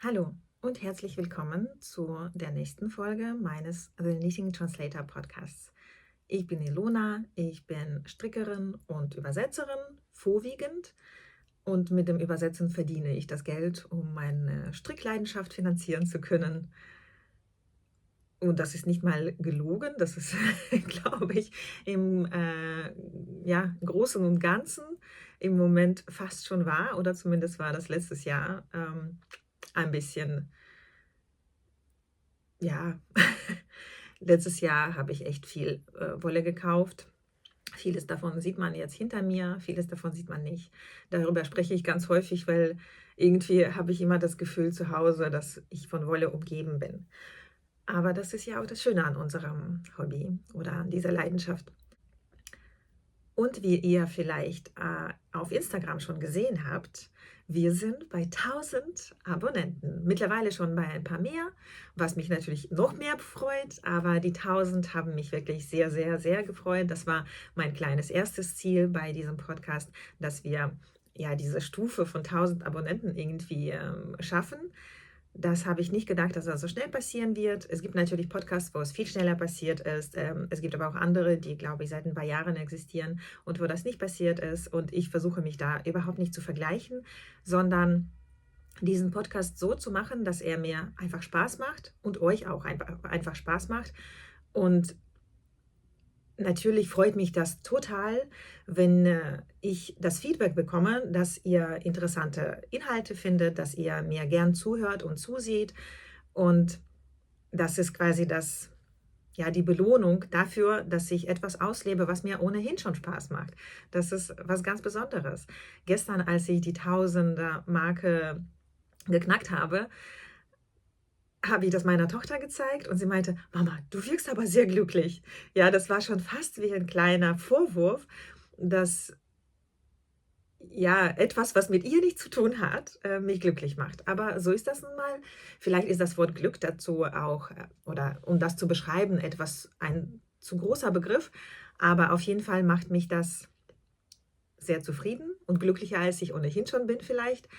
Hallo und herzlich willkommen zu der nächsten Folge meines The Knitting Translator Podcasts. Ich bin Ilona, ich bin Strickerin und Übersetzerin, vorwiegend. Und mit dem Übersetzen verdiene ich das Geld, um meine Strickleidenschaft finanzieren zu können. Und das ist nicht mal gelogen, das ist, glaube ich, im Großen und Ganzen im Moment fast schon wahr, oder zumindest war das letztes Jahr ein bisschen, ja, letztes Jahr habe ich echt viel Wolle gekauft. Vieles davon sieht man jetzt hinter mir, vieles davon sieht man nicht. Darüber spreche ich ganz häufig, weil irgendwie habe ich immer das Gefühl zu Hause, dass ich von Wolle umgeben bin. Aber das ist ja auch das Schöne an unserem Hobby oder an dieser Leidenschaft. Und wie ihr vielleicht auf Instagram schon gesehen habt, wir sind bei 1000 Abonnenten. Mittlerweile schon bei ein paar mehr, was mich natürlich noch mehr freut, aber die 1000 haben mich wirklich sehr, sehr, sehr gefreut. Das war mein kleines erstes Ziel bei diesem Podcast, dass wir ja diese Stufe von 1000 Abonnenten irgendwie schaffen. Das habe ich nicht gedacht, dass das so schnell passieren wird. Es gibt natürlich Podcasts, wo es viel schneller passiert ist. Es gibt aber auch andere, die, glaube ich, seit ein paar Jahren existieren und wo das nicht passiert ist. Und ich versuche mich da überhaupt nicht zu vergleichen, sondern diesen Podcast so zu machen, dass er mir einfach Spaß macht und euch auch einfach Spaß macht. Und natürlich freut mich das total, wenn ich das Feedback bekomme, dass ihr interessante Inhalte findet, dass ihr mir gern zuhört und zuseht. Und das ist quasi die Belohnung dafür, dass ich etwas auslebe, was mir ohnehin schon Spaß macht. Das ist was ganz Besonderes. Gestern, als ich die Tausender-Marke geknackt habe ich das meiner Tochter gezeigt und sie meinte, Mama, du wirkst aber sehr glücklich. Ja, das war schon fast wie ein kleiner Vorwurf, dass ja etwas, was mit ihr nichts zu tun hat, mich glücklich macht. Aber so ist das nun mal. Vielleicht ist das Wort Glück dazu auch, oder um das zu beschreiben, ein zu großer Begriff. Aber auf jeden Fall macht mich das sehr zufrieden und glücklicher, als ich ohnehin schon bin vielleicht.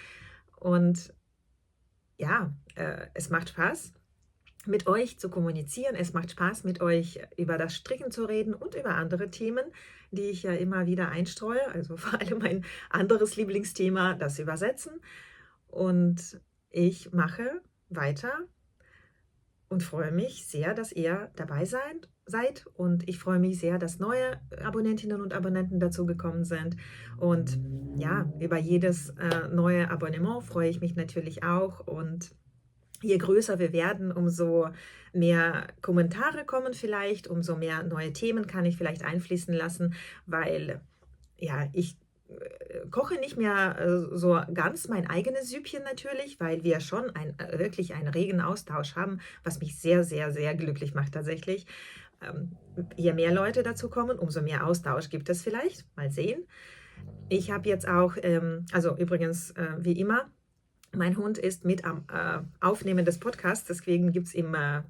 Und ja, es macht Spaß, mit euch zu kommunizieren. Es macht Spaß, mit euch über das Stricken zu reden und über andere Themen, die ich ja immer wieder einstreue. Also vor allem mein anderes Lieblingsthema, das Übersetzen. Und ich mache weiter und freue mich sehr, dass ihr dabei seid. Und ich freue mich sehr, dass neue Abonnentinnen und Abonnenten dazugekommen sind. Und ja, über jedes neue Abonnement freue ich mich natürlich auch. Und je größer wir werden, umso mehr Kommentare kommen vielleicht, umso mehr neue Themen kann ich vielleicht einfließen lassen, weil ja, ich koche nicht mehr so ganz mein eigenes Süppchen natürlich, weil wir schon wirklich einen regen Austausch haben, was mich sehr, sehr, sehr glücklich macht tatsächlich. Ähm, Je mehr Leute dazu kommen, umso mehr Austausch gibt es vielleicht. Mal sehen. Ich habe jetzt auch, also übrigens, wie immer, mein Hund ist mit am Aufnehmen des Podcasts, deswegen gibt es immer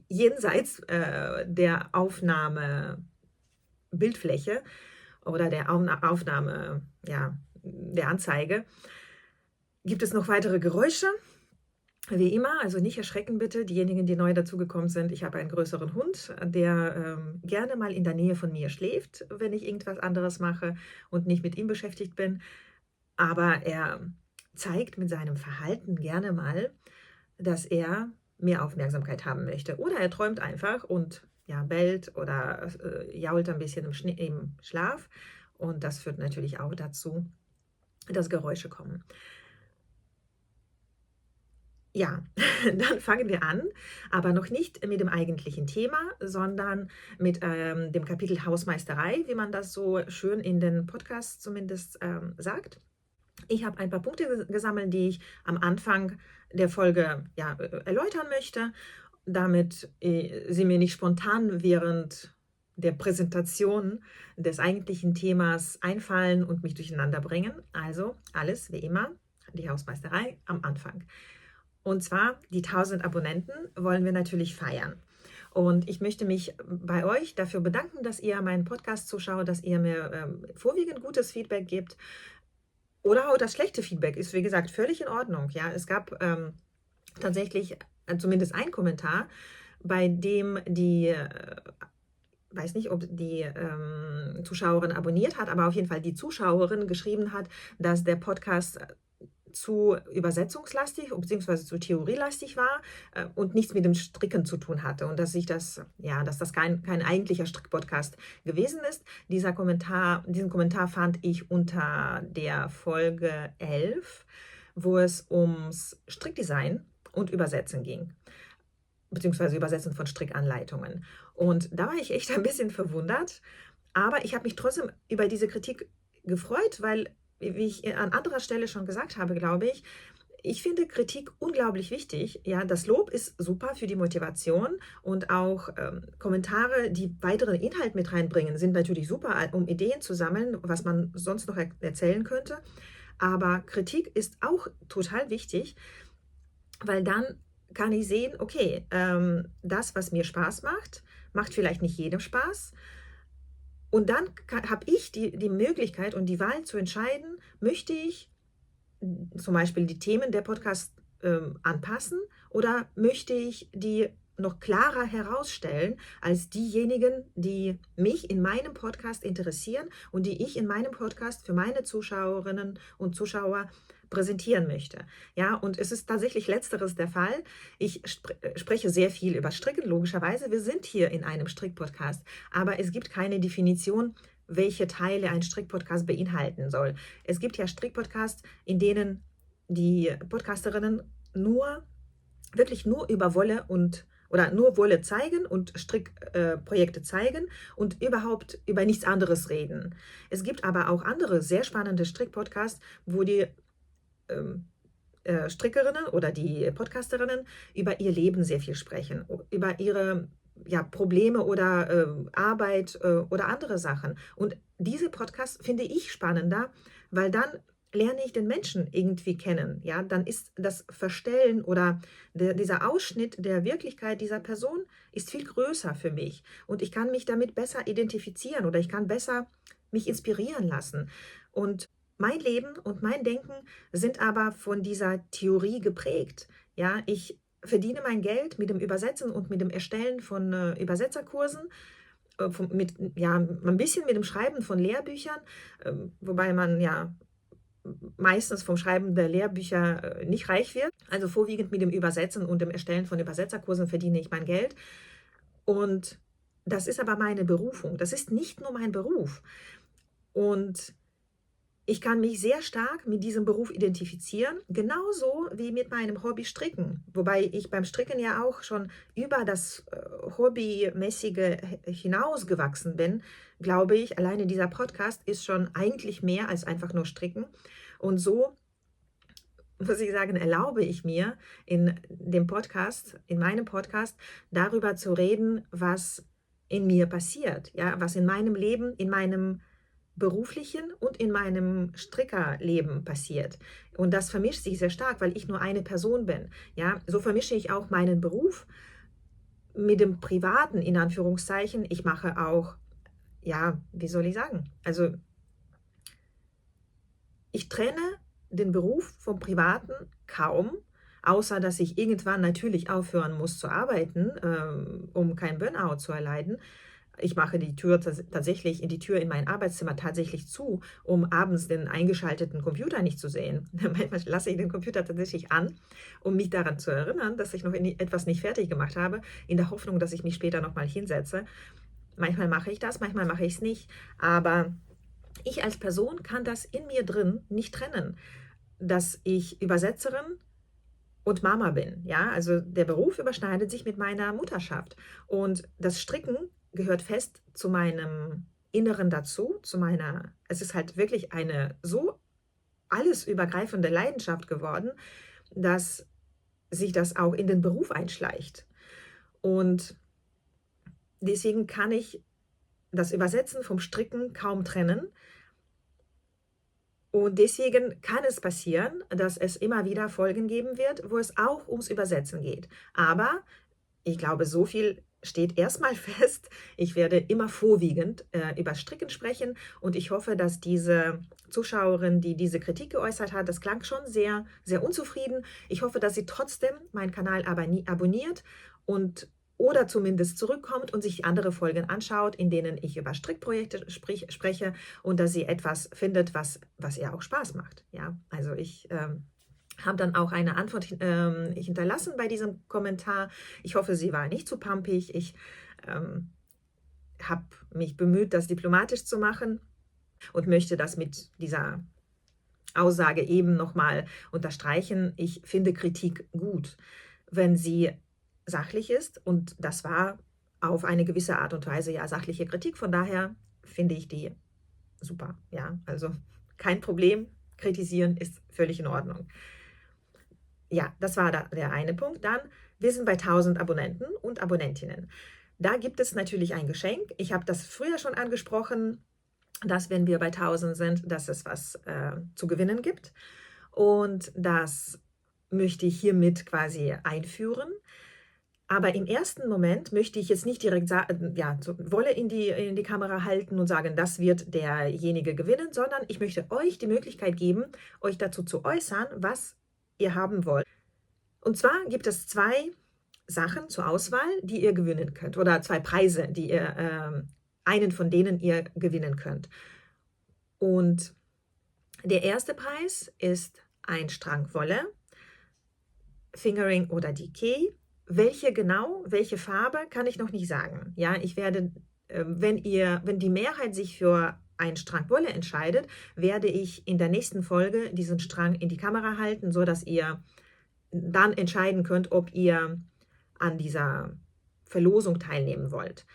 jenseits der Aufnahme-Bildfläche oder der Aufnahme, der Anzeige, gibt es noch weitere Geräusche. Wie immer, also nicht erschrecken bitte, diejenigen, die neu dazugekommen sind. Ich habe einen größeren Hund, der gerne mal in der Nähe von mir schläft, wenn ich irgendwas anderes mache und nicht mit ihm beschäftigt bin. Aber er zeigt mit seinem Verhalten gerne mal, dass er mehr Aufmerksamkeit haben möchte. Oder er träumt einfach und ja, bellt oder jault ein bisschen im Schlaf. Und das führt natürlich auch dazu, dass Geräusche kommen. Ja, dann fangen wir an, aber noch nicht mit dem eigentlichen Thema, sondern mit dem Kapitel Hausmeisterei, wie man das so schön in den Podcasts zumindest sagt. Ich habe ein paar Punkte gesammelt, die ich am Anfang der Folge erläutern möchte, damit sie mir nicht spontan während der Präsentation des eigentlichen Themas einfallen und mich durcheinander bringen. Also alles wie immer, die Hausmeisterei am Anfang. Und zwar die 1000 Abonnenten wollen wir natürlich feiern. Und ich möchte mich bei euch dafür bedanken, dass ihr meinen Podcast zuschaut, dass ihr mir vorwiegend gutes Feedback gebt. Oder auch das schlechte Feedback ist, wie gesagt, völlig in Ordnung. Ja, es gab tatsächlich zumindest ein Kommentar, bei dem die, weiß nicht, ob die Zuschauerin abonniert hat, aber auf jeden Fall die Zuschauerin geschrieben hat, dass der Podcast zu übersetzungslastig bzw. zu theorielastig war und nichts mit dem Stricken zu tun hatte und dass das kein eigentlicher Strickpodcast gewesen ist. Diesen Kommentar fand ich unter der Folge 11, wo es ums Strickdesign und Übersetzen ging, beziehungsweise Übersetzen von Strickanleitungen. Und da war ich echt ein bisschen verwundert, aber ich habe mich trotzdem über diese Kritik gefreut, weil, wie ich an anderer Stelle schon gesagt habe, glaube ich, ich finde Kritik unglaublich wichtig. Ja, das Lob ist super für die Motivation und auch Kommentare, die weiteren Inhalt mit reinbringen, sind natürlich super, um Ideen zu sammeln, was man sonst noch erzählen könnte. Aber Kritik ist auch total wichtig, weil dann kann ich sehen, okay, das, was mir Spaß macht, macht vielleicht nicht jedem Spaß. Und dann habe ich die Möglichkeit und die Wahl zu entscheiden, möchte ich zum Beispiel die Themen der Podcasts anpassen oder möchte ich die noch klarer herausstellen als diejenigen, die mich in meinem Podcast interessieren und die ich in meinem Podcast für meine Zuschauerinnen und Zuschauer präsentieren möchte. Ja, und es ist tatsächlich letzteres der Fall. Ich spreche sehr viel über Stricken, logischerweise. Wir sind hier in einem Strickpodcast, aber es gibt keine Definition, welche Teile ein Strickpodcast beinhalten soll. Es gibt ja Strickpodcasts, in denen die Podcasterinnen wirklich nur über Wolle oder nur Wolle zeigen und Strickprojekte zeigen und überhaupt über nichts anderes reden. Es gibt aber auch andere sehr spannende Strickpodcasts, wo die Strickerinnen oder die Podcasterinnen über ihr Leben sehr viel sprechen, über ihre Probleme oder Arbeit oder andere Sachen. Und diese Podcasts finde ich spannender, weil dann lerne ich den Menschen irgendwie kennen. Ja, dann ist das Verstellen oder dieser Ausschnitt der Wirklichkeit dieser Person ist viel größer für mich und ich kann mich damit besser identifizieren oder ich kann besser mich inspirieren lassen. Und mein Leben und mein Denken sind aber von dieser Theorie geprägt. Ja, ich verdiene mein Geld mit dem Übersetzen und mit dem Erstellen von Übersetzerkursen, ein bisschen mit dem Schreiben von Lehrbüchern, wobei man ja meistens vom Schreiben der Lehrbücher nicht reich wird. Also vorwiegend mit dem Übersetzen und dem Erstellen von Übersetzerkursen verdiene ich mein Geld. Und das ist aber meine Berufung. Das ist nicht nur mein Beruf. Und ich kann mich sehr stark mit diesem Beruf identifizieren, genauso wie mit meinem Hobby Stricken. Wobei ich beim Stricken ja auch schon über das Hobbymäßige hinausgewachsen bin, glaube ich. Alleine dieser Podcast ist schon eigentlich mehr als einfach nur Stricken. Und so, muss ich sagen, erlaube ich mir in meinem Podcast, darüber zu reden, was in mir passiert, ja, was in meinem Leben, in meinem beruflichen und in meinem Strickerleben passiert. Und das vermischt sich sehr stark, weil ich nur eine Person bin. Ja, so vermische ich auch meinen Beruf mit dem Privaten, in Anführungszeichen. Ich mache auch, ja, wie soll ich sagen? Also ich trenne den Beruf vom Privaten kaum, außer dass ich irgendwann natürlich aufhören muss zu arbeiten, um kein Burnout zu erleiden. Ich mache die Tür in mein Arbeitszimmer tatsächlich zu, um abends den eingeschalteten Computer nicht zu sehen. Manchmal lasse ich den Computer tatsächlich an, um mich daran zu erinnern, dass ich noch etwas nicht fertig gemacht habe, in der Hoffnung, dass ich mich später nochmal hinsetze. Manchmal mache ich das, manchmal mache ich es nicht, aber ich als Person kann das in mir drin nicht trennen, dass ich Übersetzerin und Mama bin. Ja, also der Beruf überschneidet sich mit meiner Mutterschaft und das Stricken gehört fest zu meinem Inneren dazu, es ist halt wirklich eine so alles übergreifende Leidenschaft geworden, dass sich das auch in den Beruf einschleicht. Und deswegen kann ich das Übersetzen vom Stricken kaum trennen. Und deswegen kann es passieren, dass es immer wieder Folgen geben wird, wo es auch ums Übersetzen geht. Aber ich glaube, so viel steht erstmal fest, ich werde immer vorwiegend über Stricken sprechen und ich hoffe, dass diese Zuschauerin, die diese Kritik geäußert hat, das klang schon sehr, sehr unzufrieden. Ich hoffe, dass sie trotzdem meinen Kanal aber nie abonniert und oder zumindest zurückkommt und sich andere Folgen anschaut, in denen ich über Strickprojekte spreche und dass sie etwas findet, was ihr auch Spaß macht. Ja, also ich habe dann auch eine Antwort hinterlassen bei diesem Kommentar. Ich hoffe, sie war nicht zu pampig. Ich habe mich bemüht, das diplomatisch zu machen und möchte das mit dieser Aussage eben nochmal unterstreichen. Ich finde Kritik gut, wenn sie sachlich ist und das war auf eine gewisse Art und Weise ja sachliche Kritik. Von daher finde ich die super. Ja, also kein Problem. Kritisieren ist völlig in Ordnung. Ja, das war der eine Punkt. Dann, wir sind bei 1000 Abonnenten und Abonnentinnen. Da gibt es natürlich ein Geschenk. Ich habe das früher schon angesprochen, dass wenn wir bei 1000 sind, dass es was zu gewinnen gibt. Und das möchte ich hiermit quasi einführen. Aber im ersten Moment möchte ich jetzt nicht direkt ja, Wolle in die Kamera halten und sagen, das wird derjenige gewinnen, sondern ich möchte euch die Möglichkeit geben, euch dazu zu äußern, was ihr haben wollt. Und zwar gibt es 2 Sachen zur Auswahl, die ihr gewinnen könnt oder 2 Preise, die ihr einen von denen ihr gewinnen könnt. Und der erste Preis ist ein Strang Wolle, Fingering oder Decay. Welche Farbe, kann ich noch nicht sagen. Ja, ich werde, wenn die Mehrheit sich für einen Strang Wolle entscheidet, werde ich in der nächsten Folge diesen Strang in die Kamera halten, sodass ihr dann entscheiden könnt, ob ihr an dieser Verlosung teilnehmen wollt.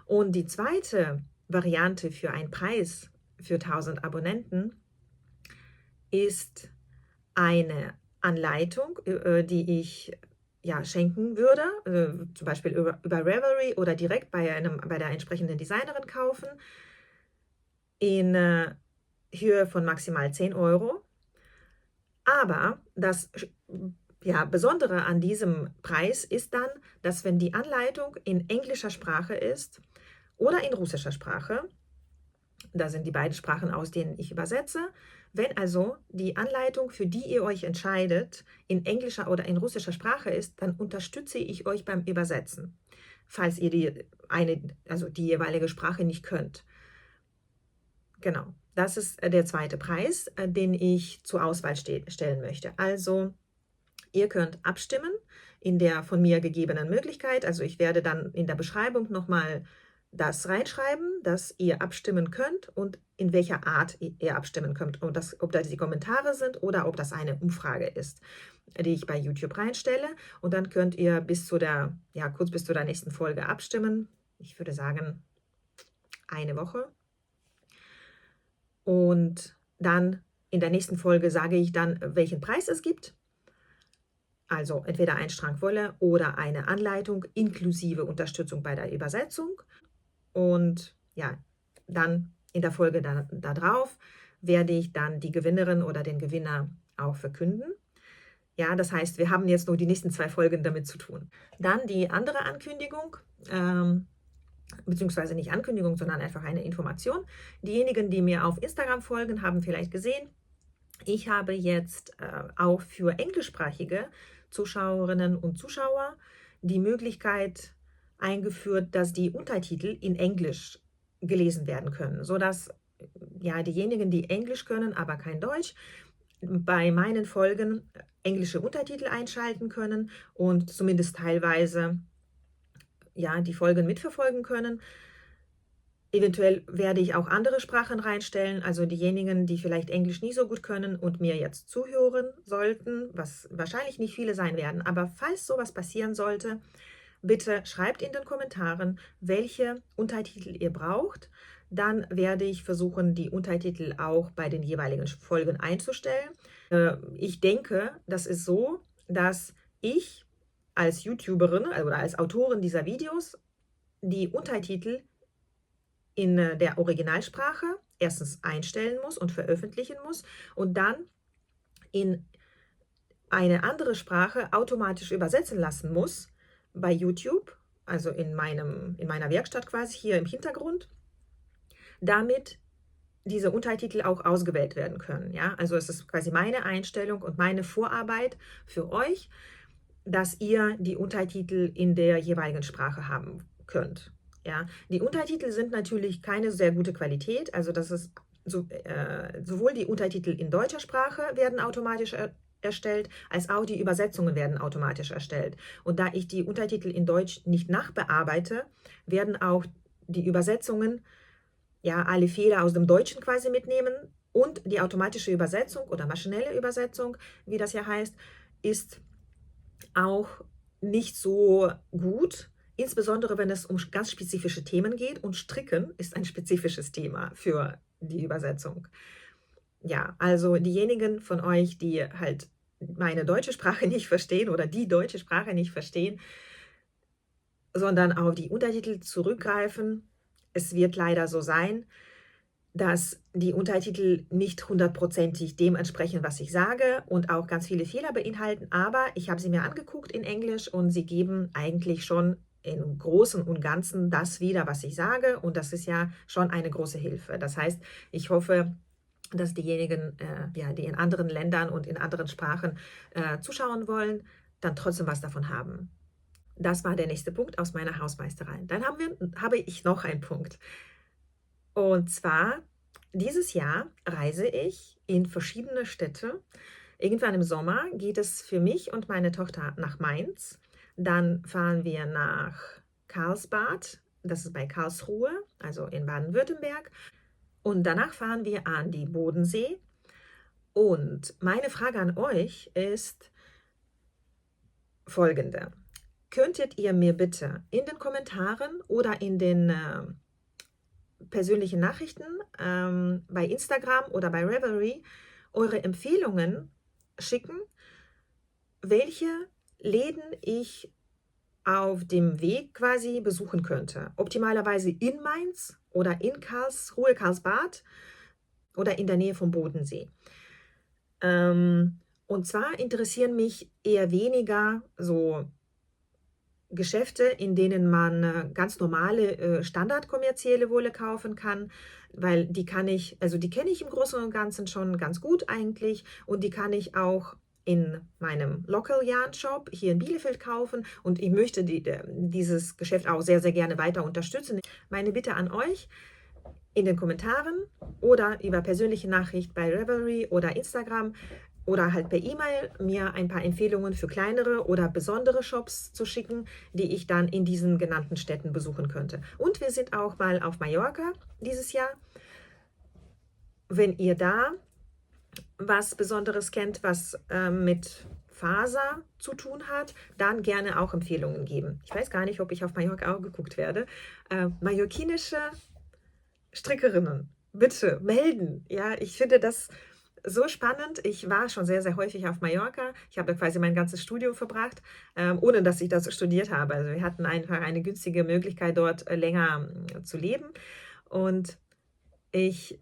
Und die zweite Variante für einen Preis für 1000 Abonnenten ist eine Anleitung, die ich ja, schenken würde, zum Beispiel über Ravelry oder direkt bei der entsprechenden Designerin kaufen, in Höhe von maximal 10 Euro. Aber das ja, Besondere an diesem Preis ist dann, dass wenn die Anleitung in englischer Sprache ist oder in russischer Sprache, da sind die beiden Sprachen, aus denen ich übersetze, wenn also die Anleitung, für die ihr euch entscheidet, in englischer oder in russischer Sprache ist, dann unterstütze ich euch beim Übersetzen, falls ihr die jeweilige Sprache nicht könnt. Genau, das ist der zweite Preis, den ich zur Auswahl stellen möchte. Also ihr könnt abstimmen in der von mir gegebenen Möglichkeit. Also ich werde dann in der Beschreibung nochmal das reinschreiben, dass ihr abstimmen könnt und in welcher Art ihr abstimmen könnt. Und ob das die Kommentare sind oder ob das eine Umfrage ist, die ich bei YouTube reinstelle. Und dann könnt ihr kurz bis zu der nächsten Folge abstimmen. Ich würde sagen, eine Woche. Und dann in der nächsten Folge sage ich dann, welchen Preis es gibt. Also entweder ein Strang Wolle oder eine Anleitung inklusive Unterstützung bei der Übersetzung. Und ja, dann in der Folge darauf werde ich dann die Gewinnerin oder den Gewinner auch verkünden. Ja, das heißt, wir haben jetzt nur die nächsten 2 Folgen damit zu tun. Dann die andere Ankündigung, beziehungsweise nicht Ankündigung, sondern einfach eine Information. Diejenigen, die mir auf Instagram folgen, haben vielleicht gesehen, ich habe jetzt auch für englischsprachige Zuschauerinnen und Zuschauer die Möglichkeit eingeführt, dass die Untertitel in Englisch gelesen werden können, sodass ja diejenigen, die Englisch können, aber kein Deutsch, bei meinen Folgen englische Untertitel einschalten können und zumindest teilweise ja, die Folgen mitverfolgen können. Eventuell werde ich auch andere Sprachen reinstellen, also diejenigen, die vielleicht Englisch nie so gut können und mir jetzt zuhören sollten, was wahrscheinlich nicht viele sein werden, aber falls sowas passieren sollte, bitte schreibt in den Kommentaren, welche Untertitel ihr braucht. Dann werde ich versuchen, die Untertitel auch bei den jeweiligen Folgen einzustellen. Ich denke, das ist so, dass ich als YouTuberin oder als Autorin dieser Videos die Untertitel in der Originalsprache erstens einstellen muss und veröffentlichen muss und dann in eine andere Sprache automatisch übersetzen lassen muss bei YouTube also in meiner Werkstatt quasi hier im Hintergrund, damit diese Untertitel auch ausgewählt werden können. Ja? Also es ist quasi meine Einstellung und meine Vorarbeit für euch, dass ihr die Untertitel in der jeweiligen Sprache haben könnt. Ja? Die Untertitel sind natürlich keine sehr gute Qualität, also das ist sowohl die Untertitel in deutscher Sprache werden automatisch erstellt, als auch die Übersetzungen werden automatisch erstellt. Und da ich die Untertitel in Deutsch nicht nachbearbeite, werden auch die Übersetzungen ja alle Fehler aus dem Deutschen quasi mitnehmen, und die automatische Übersetzung oder maschinelle Übersetzung, wie das ja heißt, ist auch nicht so gut, insbesondere wenn es um ganz spezifische Themen geht, und Stricken ist ein spezifisches Thema für die Übersetzung. Ja, also diejenigen von euch, die halt meine deutsche Sprache nicht verstehen oder die deutsche Sprache nicht verstehen, sondern auf die Untertitel zurückgreifen. Es wird leider so sein, dass die Untertitel nicht hundertprozentig dem entsprechen, was ich sage, und auch ganz viele Fehler beinhalten, aber ich habe sie mir angeguckt in Englisch und sie geben eigentlich schon im Großen und Ganzen das wieder, was ich sage, und das ist ja schon eine große Hilfe. Das heißt, ich hoffe, dass diejenigen, ja, die in anderen Ländern und in anderen Sprachen zuschauen wollen, dann trotzdem was davon haben. Das war der nächste Punkt aus meiner Hausmeisterei. Dann habe ich noch einen Punkt. Und zwar, dieses Jahr reise ich in verschiedene Städte. Irgendwann im Sommer geht es für mich und meine Tochter nach Mainz. Dann fahren wir nach Karlsbad, das ist bei Karlsruhe, also in Baden-Württemberg. Und danach fahren wir an die Bodensee. Und meine Frage an euch ist folgende. Könntet ihr mir bitte in den Kommentaren oder in den persönlichen Nachrichten bei Instagram oder bei Revelry eure Empfehlungen schicken, welche Läden ich auf dem Weg quasi besuchen könnte. Optimalerweise in Mainz oder in Karlsruhe, Karlsbad oder in der Nähe vom Bodensee. Und zwar interessieren mich eher weniger so Geschäfte, in denen man ganz normale standardkommerzielle Wolle kaufen kann, weil die kenne ich im Großen und Ganzen schon ganz gut eigentlich, und die kann ich auch in meinem Local Yarn Shop hier in Bielefeld kaufen, und ich möchte dieses Geschäft auch sehr, sehr gerne weiter unterstützen. Meine Bitte an euch, in den Kommentaren oder über persönliche Nachricht bei Revelry oder Instagram oder halt per E-Mail mir ein paar Empfehlungen für kleinere oder besondere Shops zu schicken, die ich dann in diesen genannten Städten besuchen könnte. Und wir sind auch mal auf Mallorca dieses Jahr. Wenn ihr da was Besonderes kennt, was mit Faser zu tun hat, dann gerne auch Empfehlungen geben. Ich weiß gar nicht, ob ich auf Mallorca auch geguckt werde. Mallorquinische Strickerinnen, bitte melden. Ja, ich finde das so spannend. Ich war schon sehr, sehr häufig auf Mallorca. Ich habe quasi mein ganzes Studium verbracht, ohne dass ich das studiert habe. Also wir hatten einfach eine günstige Möglichkeit, dort länger zu leben. Und ich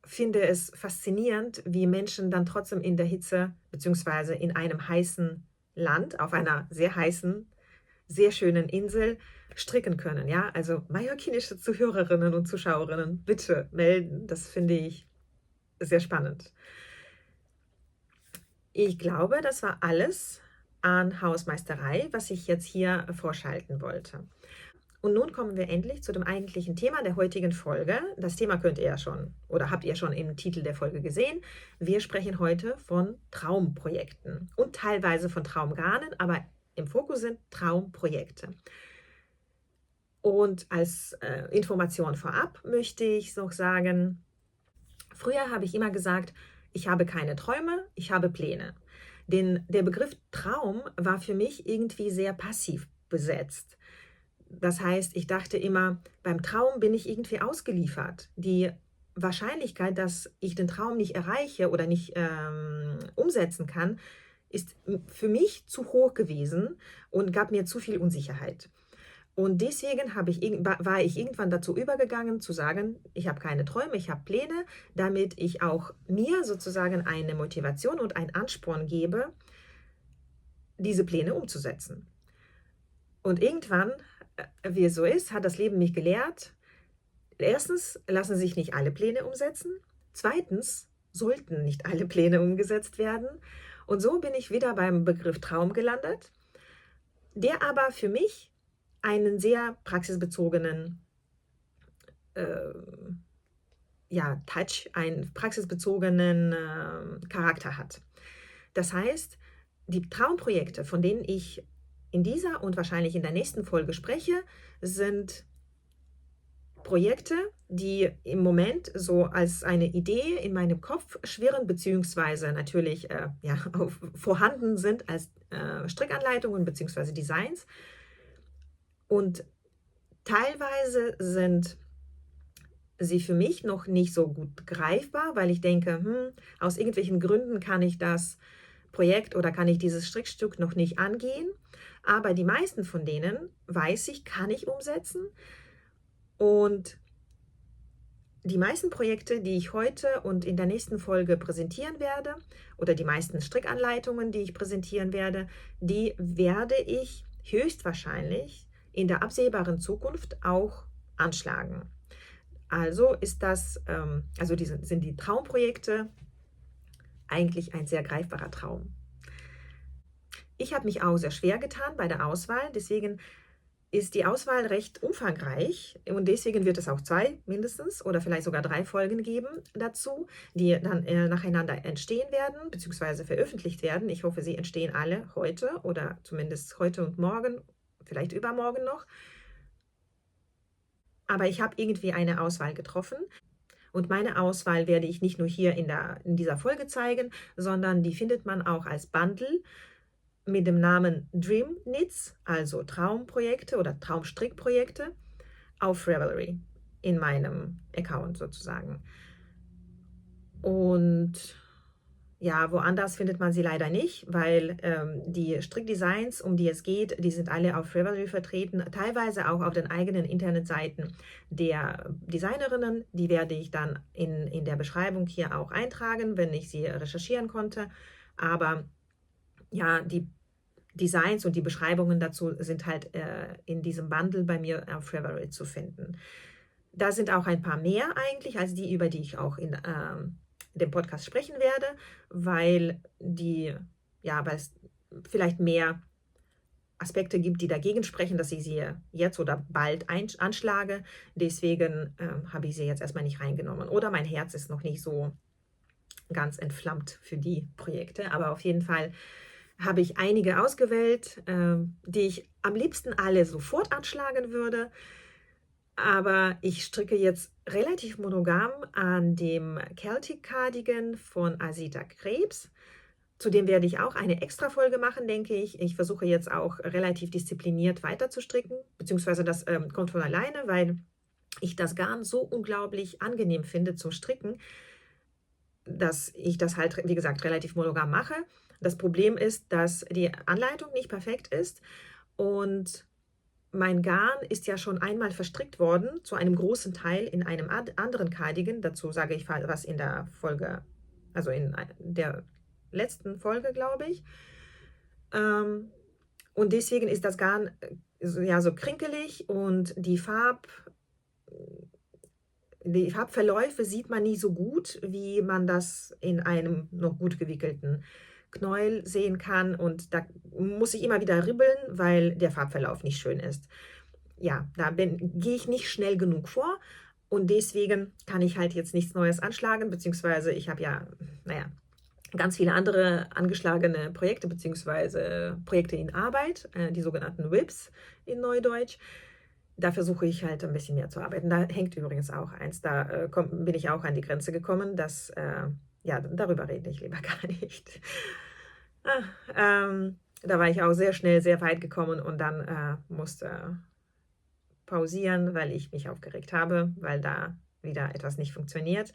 finde es faszinierend, wie Menschen dann trotzdem in der Hitze beziehungsweise in einem heißen Land, auf einer sehr heißen, sehr schönen Insel stricken können. Ja, also mallorquinische Zuhörerinnen und Zuschauerinnen, bitte melden. Das finde ich sehr spannend. Ich glaube, das war alles an Hausmeisterei, was ich jetzt hier vorschalten wollte. Und nun kommen wir endlich zu dem eigentlichen Thema der heutigen Folge. Das Thema könnt ihr ja schon oder habt ihr schon im Titel der Folge gesehen. Wir sprechen heute von Traumprojekten und teilweise von Traumgarnen, aber im Fokus sind Traumprojekte. Und als Information vorab möchte ich noch sagen, früher habe ich immer gesagt, ich habe keine Träume, ich habe Pläne. Denn der Begriff Traum war für mich irgendwie sehr passiv besetzt. Das heißt, ich dachte immer, beim Traum bin ich irgendwie ausgeliefert. Die Wahrscheinlichkeit, dass ich den Traum nicht erreiche oder nicht umsetzen kann, ist für mich zu hoch gewesen und gab mir zu viel Unsicherheit. Und deswegen war ich irgendwann dazu übergegangen zu sagen, ich habe keine Träume, ich habe Pläne, damit ich auch mir sozusagen eine Motivation und einen Ansporn gebe, diese Pläne umzusetzen. Und irgendwann, wie es so ist, hat das Leben mich gelehrt, erstens lassen sich nicht alle Pläne umsetzen, zweitens sollten nicht alle Pläne umgesetzt werden. Und so bin ich wieder beim Begriff Traum gelandet, der aber für mich einen sehr praxisbezogenen Touch, einen praxisbezogenen Charakter hat. Das heißt, die Traumprojekte, von denen ich in dieser und wahrscheinlich in der nächsten Folge spreche, sind Projekte, die im Moment so als eine Idee in meinem Kopf schwirren, beziehungsweise natürlich vorhanden sind als Strickanleitungen beziehungsweise Designs. Und teilweise sind sie für mich noch nicht so gut greifbar, weil ich denke, aus irgendwelchen Gründen kann ich das Projekt oder kann ich dieses Strickstück noch nicht angehen. Aber die meisten von denen, weiß ich, kann ich umsetzen. Und die meisten Projekte, die ich heute und in der nächsten Folge präsentieren werde, oder die meisten Strickanleitungen, die ich präsentieren werde, die werde ich höchstwahrscheinlich in der absehbaren Zukunft auch anschlagen. Also sind die Traumprojekte eigentlich ein sehr greifbarer Traum. Ich habe mich auch sehr schwer getan bei der Auswahl, deswegen ist die Auswahl recht umfangreich und deswegen wird es auch 2 mindestens oder vielleicht sogar 3 Folgen geben dazu, die dann nacheinander entstehen werden bzw. veröffentlicht werden. Ich hoffe, sie entstehen alle heute oder zumindest heute und morgen, vielleicht übermorgen noch. Aber ich habe irgendwie eine Auswahl getroffen. Und meine Auswahl werde ich nicht nur hier in dieser Folge zeigen, sondern die findet man auch als Bundle mit dem Namen Dream Knits, also Traumprojekte oder Traumstrickprojekte, auf Ravelry in meinem Account sozusagen. Und ja, woanders findet man sie leider nicht, weil die Strickdesigns, um die es geht, die sind alle auf Ravelry vertreten, teilweise auch auf den eigenen Internetseiten der Designerinnen. Die werde ich dann in der Beschreibung hier auch eintragen, wenn ich sie recherchieren konnte. Aber ja, die Designs und die Beschreibungen dazu sind halt in diesem Bundle bei mir auf Ravelry zu finden. Da sind auch ein paar mehr eigentlich, als die, über die ich auch in dem Podcast sprechen werde, weil es vielleicht mehr Aspekte gibt, die dagegen sprechen, dass ich sie jetzt oder bald anschlage. Deswegen habe ich sie jetzt erstmal nicht reingenommen. Oder mein Herz ist noch nicht so ganz entflammt für die Projekte. Aber auf jeden Fall habe ich einige ausgewählt, die ich am liebsten alle sofort anschlagen würde. Aber ich stricke jetzt relativ monogam an dem Celtic Cardigan von Asita Krebs. Zudem werde ich auch eine Extra-Folge machen, denke ich. Ich versuche jetzt auch relativ diszipliniert weiter zu stricken, beziehungsweise das kommt von alleine, weil ich das Garn so unglaublich angenehm finde zum Stricken, dass ich das halt, wie gesagt, relativ monogam mache. Das Problem ist, dass die Anleitung nicht perfekt ist und mein Garn ist ja schon einmal verstrickt worden, zu einem großen Teil in einem anderen Cardigan. Dazu sage ich was in der Folge, also in der letzten Folge, glaube ich. Und deswegen ist das Garn so krinkelig und die Farbverläufe sieht man nie so gut, wie man das in einem noch gut gewickelten Knäuel sehen kann. Und da muss ich immer wieder ribbeln, weil der Farbverlauf nicht schön ist. Ja, gehe ich nicht schnell genug vor. Und deswegen kann ich halt jetzt nichts Neues anschlagen, beziehungsweise ich habe ganz viele andere angeschlagene Projekte, beziehungsweise Projekte in Arbeit, die sogenannten WIPs in Neudeutsch. Da versuche ich halt ein bisschen mehr zu arbeiten. Da hängt übrigens auch eins, da bin ich auch an die Grenze gekommen, darüber rede ich lieber gar nicht. Da war ich auch sehr schnell sehr weit gekommen und dann musste pausieren, weil ich mich aufgeregt habe, weil da wieder etwas nicht funktioniert,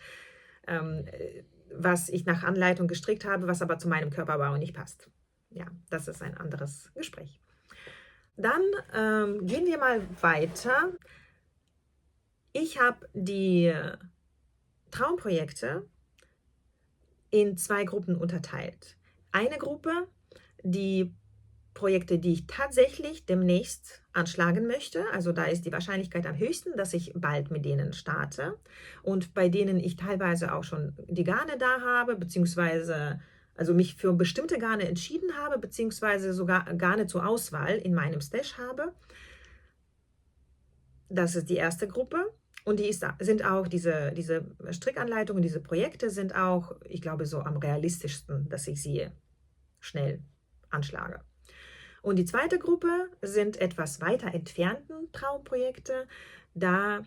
was ich nach Anleitung gestrickt habe, was aber zu meinem Körperbau nicht passt. Ja, das ist ein anderes Gespräch. Dann gehen wir mal weiter. Ich habe die Traumprojekte in 2 Gruppen unterteilt. Eine Gruppe, die Projekte, die ich tatsächlich demnächst anschlagen möchte. Also da ist die Wahrscheinlichkeit am höchsten, dass ich bald mit denen starte und bei denen ich teilweise auch schon die Garne da habe, beziehungsweise also mich für bestimmte Garne entschieden habe, beziehungsweise sogar Garne zur Auswahl in meinem Stash habe. Das ist die erste Gruppe. Und sind auch diese Strickanleitungen, diese Projekte sind auch, ich glaube, so am realistischsten, dass ich sie schnell anschlage. Und die zweite Gruppe sind etwas weiter entfernten Traumprojekte. Da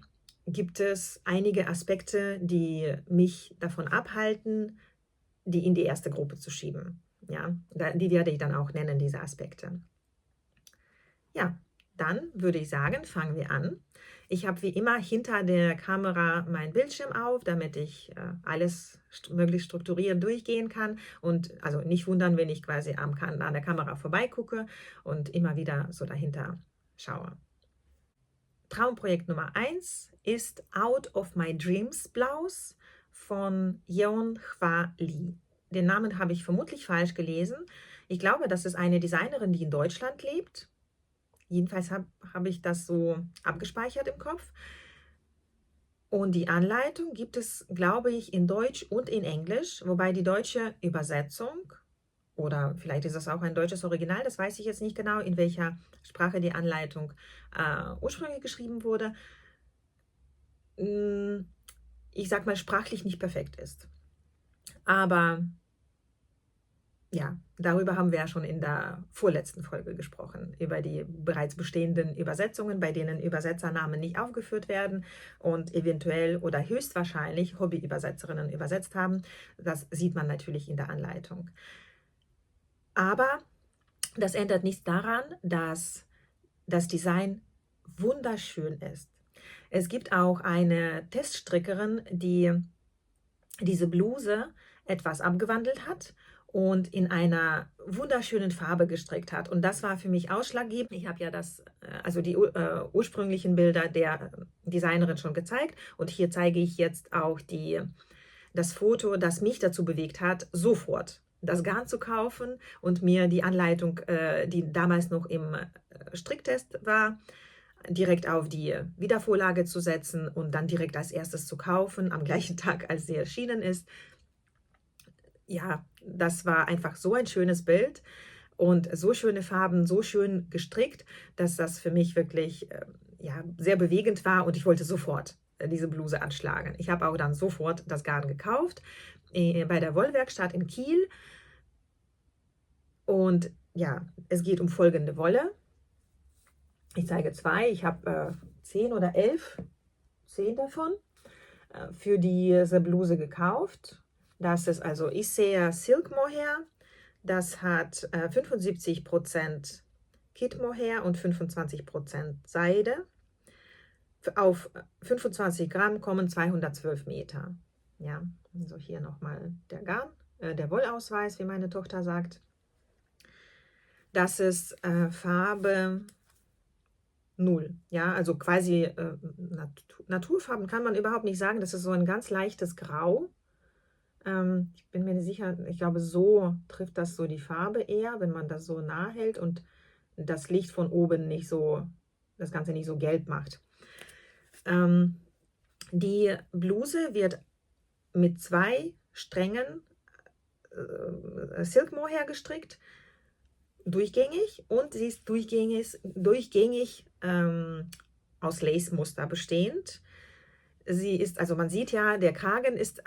gibt es einige Aspekte, die mich davon abhalten, die in die erste Gruppe zu schieben. Ja, die werde ich dann auch nennen, diese Aspekte. Ja, dann würde ich sagen, fangen wir an. Ich habe wie immer hinter der Kamera meinen Bildschirm auf, damit ich alles möglichst strukturiert durchgehen kann und also nicht wundern, wenn ich quasi an der Kamera vorbeigucke und immer wieder so dahinter schaue. Traumprojekt Nummer 1 ist Out of My Dreams Blouse von Yeon Hwa Lee. Den Namen habe ich vermutlich falsch gelesen. Ich glaube, das ist eine Designerin, die in Deutschland lebt. Jedenfalls habe ich das so abgespeichert im Kopf. Und die Anleitung gibt es, glaube ich, in Deutsch und in Englisch, wobei die deutsche Übersetzung, oder vielleicht ist es auch ein deutsches Original, das weiß ich jetzt nicht genau, in welcher Sprache die Anleitung ursprünglich geschrieben wurde, ich sag mal, sprachlich nicht perfekt ist. Aber ja, darüber haben wir ja schon in der vorletzten Folge gesprochen, über die bereits bestehenden Übersetzungen, bei denen Übersetzernamen nicht aufgeführt werden und eventuell oder höchstwahrscheinlich Hobbyübersetzerinnen übersetzt haben. Das sieht man natürlich in der Anleitung. Aber das ändert nichts daran, dass das Design wunderschön ist. Es gibt auch eine Teststrickerin, die diese Bluse etwas abgewandelt hat und in einer wunderschönen Farbe gestrickt hat. Und das war für mich ausschlaggebend. Ich habe ja die ursprünglichen Bilder der Designerin schon gezeigt. Und hier zeige ich jetzt auch das Foto, das mich dazu bewegt hat, sofort das Garn zu kaufen und mir die Anleitung, die damals noch im Stricktest war, direkt auf die Wiedervorlage zu setzen und dann direkt als erstes zu kaufen, am gleichen Tag, als sie erschienen ist. Ja, das war einfach so ein schönes Bild und so schöne Farben, so schön gestrickt, dass das für mich wirklich sehr bewegend war und ich wollte sofort diese Bluse anschlagen. Ich habe auch dann sofort das Garn gekauft bei der Wollwerkstatt in Kiel. Und ja, es geht um folgende Wolle. Ich zeige zwei, ich habe 10 oder 11, 10 davon für diese Bluse gekauft. Das ist also Issea Silk Mohair. Das hat 75% Kit Mohair und 25% Seide. Auf 25 Gramm kommen 212 Meter. Ja, also hier nochmal der Wollausweis, wie meine Tochter sagt. Das ist Farbe 0. Ja, also quasi Naturfarben kann man überhaupt nicht sagen. Das ist so ein ganz leichtes Grau. Ich bin mir nicht sicher, ich glaube, so trifft das so die Farbe eher, wenn man das so nah hält und das Licht von oben nicht so, das Ganze nicht so gelb macht. Die Bluse wird mit 2 Strängen Silk Mohair gestrickt, durchgängig, und sie ist durchgängig aus Lace-Muster bestehend. Sie ist, also man sieht ja, der Kragen ist,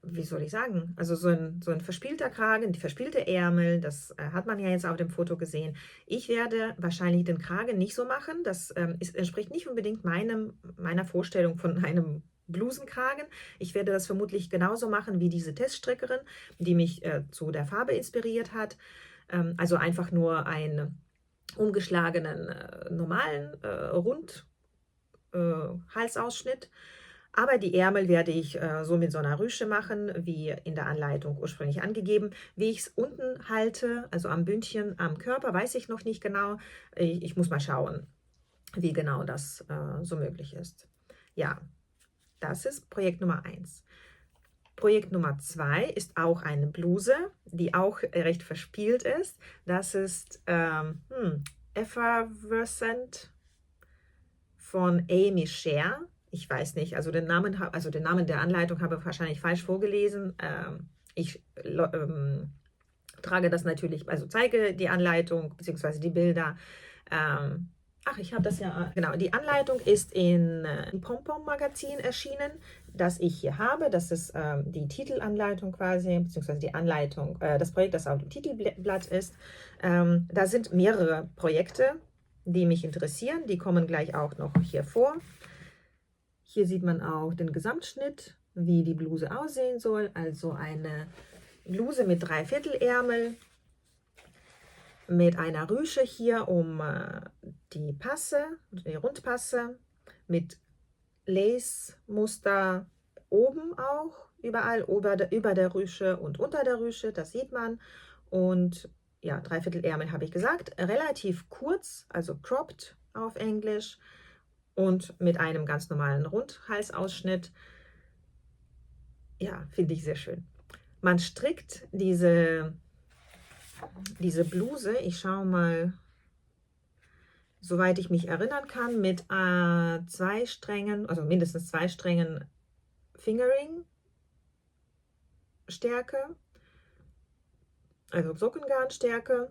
wie soll ich sagen, also so ein verspielter Kragen, die verspielte Ärmel, das hat man ja jetzt auf dem Foto gesehen. Ich werde wahrscheinlich den Kragen nicht so machen, das entspricht nicht unbedingt meiner Vorstellung von einem Blusenkragen. Ich werde das vermutlich genauso machen wie diese Teststrickerin, die mich zu der Farbe inspiriert hat. Also einfach nur einen umgeschlagenen normalen Halsausschnitt. Aber die Ärmel werde ich so mit so einer Rüsche machen, wie in der Anleitung ursprünglich angegeben. Wie ich es unten halte, also am Bündchen, am Körper, weiß ich noch nicht genau. Ich muss mal schauen, wie genau das so möglich ist. Ja, das ist Projekt Nummer 1. Projekt Nummer 2 ist auch eine Bluse, die auch recht verspielt ist. Das ist Effervescent von Amy Scher. Ich weiß nicht, also den Namen der Anleitung habe ich wahrscheinlich falsch vorgelesen. Ich trage das natürlich, also zeige die Anleitung bzw. die Bilder. Ach, ich habe das ja, genau. Die Anleitung ist im Pom-Pom-Magazin erschienen, das ich hier habe. Das ist die Titelanleitung quasi, beziehungsweise die Anleitung, das Projekt, das auf dem Titelblatt ist. Da sind mehrere Projekte, die mich interessieren. Die kommen gleich auch noch hier vor. Hier sieht man auch den Gesamtschnitt, wie die Bluse aussehen soll. Also eine Bluse mit 3/4 Ärmel, mit einer Rüsche hier um die Passe, die Rundpasse, mit Lace-Muster oben auch, überall über der Rüsche und unter der Rüsche, das sieht man. Und ja, 3/4 Ärmel habe ich gesagt, relativ kurz, also cropped auf Englisch und mit einem ganz normalen Rundhalsausschnitt. Ja, finde ich sehr schön. Man strickt diese Bluse, ich schaue mal, soweit ich mich erinnern kann, mit 2 Strängen, also mindestens 2 Strängen Fingering-Stärke, also Sockengarnstärke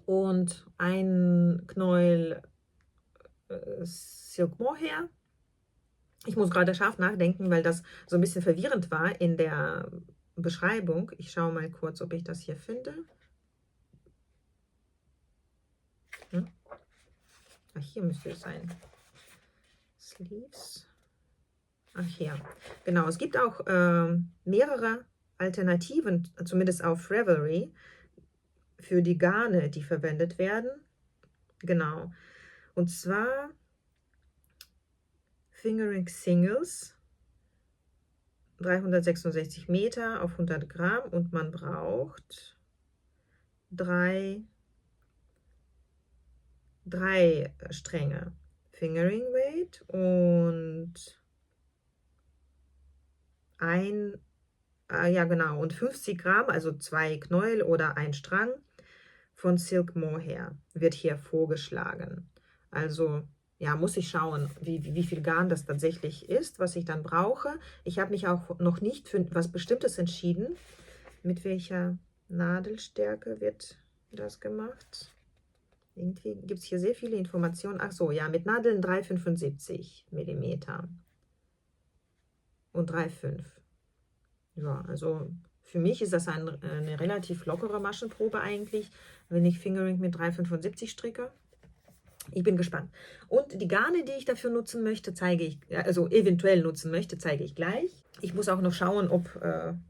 und ein Knäuel Silk Mohair. Ich muss gerade scharf nachdenken, weil das so ein bisschen verwirrend war in der Beschreibung. Ich schaue mal kurz, ob ich das hier finde. Ach, hier müsste es sein. Sleeves. Ach, hier. Genau, es gibt auch mehrere Alternativen, zumindest auf Ravelry, für die Garne, die verwendet werden. Genau. Und zwar Fingering Singles, 366 Meter auf 100 Gramm und man braucht drei Stränge Fingering Weight und ja genau, und 50 Gramm, also 2 Knäuel oder ein Strang von Silk Mohair wird hier vorgeschlagen. Also ja, muss ich schauen, wie viel Garn das tatsächlich ist, was ich dann brauche. Ich habe mich auch noch nicht für was Bestimmtes entschieden. Mit welcher Nadelstärke wird das gemacht? Irgendwie gibt es hier sehr viele Informationen. Ach so, ja, mit Nadeln 3,75 mm und 3,5. Ja, also für mich ist das eine relativ lockere Maschenprobe eigentlich, wenn ich Fingering mit 3,75 stricke. Ich bin gespannt. Und die Garne, die ich dafür nutzen möchte, zeige ich, also eventuell nutzen möchte, zeige ich gleich. Ich muss auch noch schauen, ob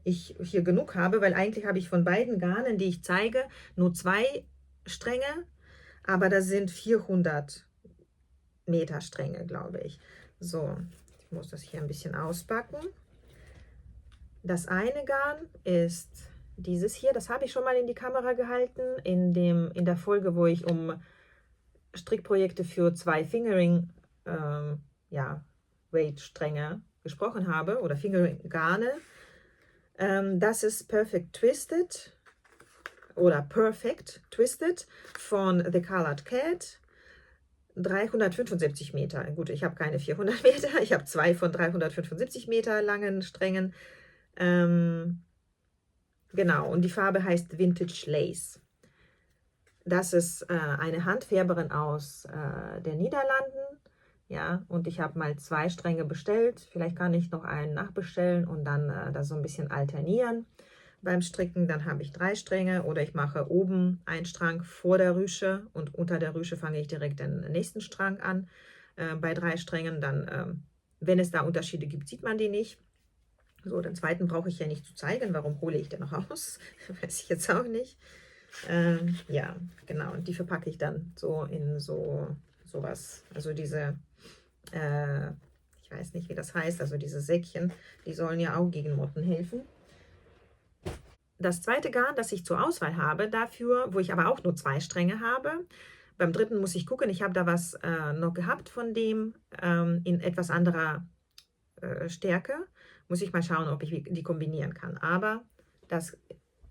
ich hier genug habe, weil eigentlich habe ich von beiden Garnen, die ich zeige, nur 2 Stränge, aber das sind 400 Meter Stränge, glaube ich. So, ich muss das hier ein bisschen auspacken. Das eine Garn ist dieses hier, das habe ich schon mal in die Kamera gehalten, in der Folge, wo ich um Strickprojekte für 2 Fingering ja, Weight-Stränge gesprochen habe, oder Fingering-Garne. Das ist Perfect Twisted oder Perfect Twisted von The Colored Cat. 375 Meter. Gut, ich habe keine 400 Meter, ich habe 2 von 375 Meter langen Strängen. Genau, und die Farbe heißt Vintage Lace. Das ist eine Handfärberin aus den Niederlanden. Ja, und ich habe mal 2 Stränge bestellt. Vielleicht kann ich noch einen nachbestellen und dann das so ein bisschen alternieren beim Stricken. Dann habe ich 3 Stränge oder ich mache oben einen Strang vor der Rüsche und unter der Rüsche fange ich direkt den nächsten Strang an. Bei 3 Strängen dann, wenn es da Unterschiede gibt, sieht man die nicht. So, den zweiten brauche ich ja nicht zu zeigen. Warum hole ich den noch aus? Weiß ich jetzt auch nicht. Ja, genau. Und die verpacke ich dann so in sowas. Also diese, ich weiß nicht, wie das heißt, also diese Säckchen, die sollen ja auch gegen Motten helfen. Das zweite Garn, das ich zur Auswahl habe, dafür, wo ich aber auch nur 2 Stränge habe. Beim dritten muss ich gucken, ich habe da was noch gehabt von dem in etwas anderer Stärke. Muss ich mal schauen, ob ich die kombinieren kann. Aber das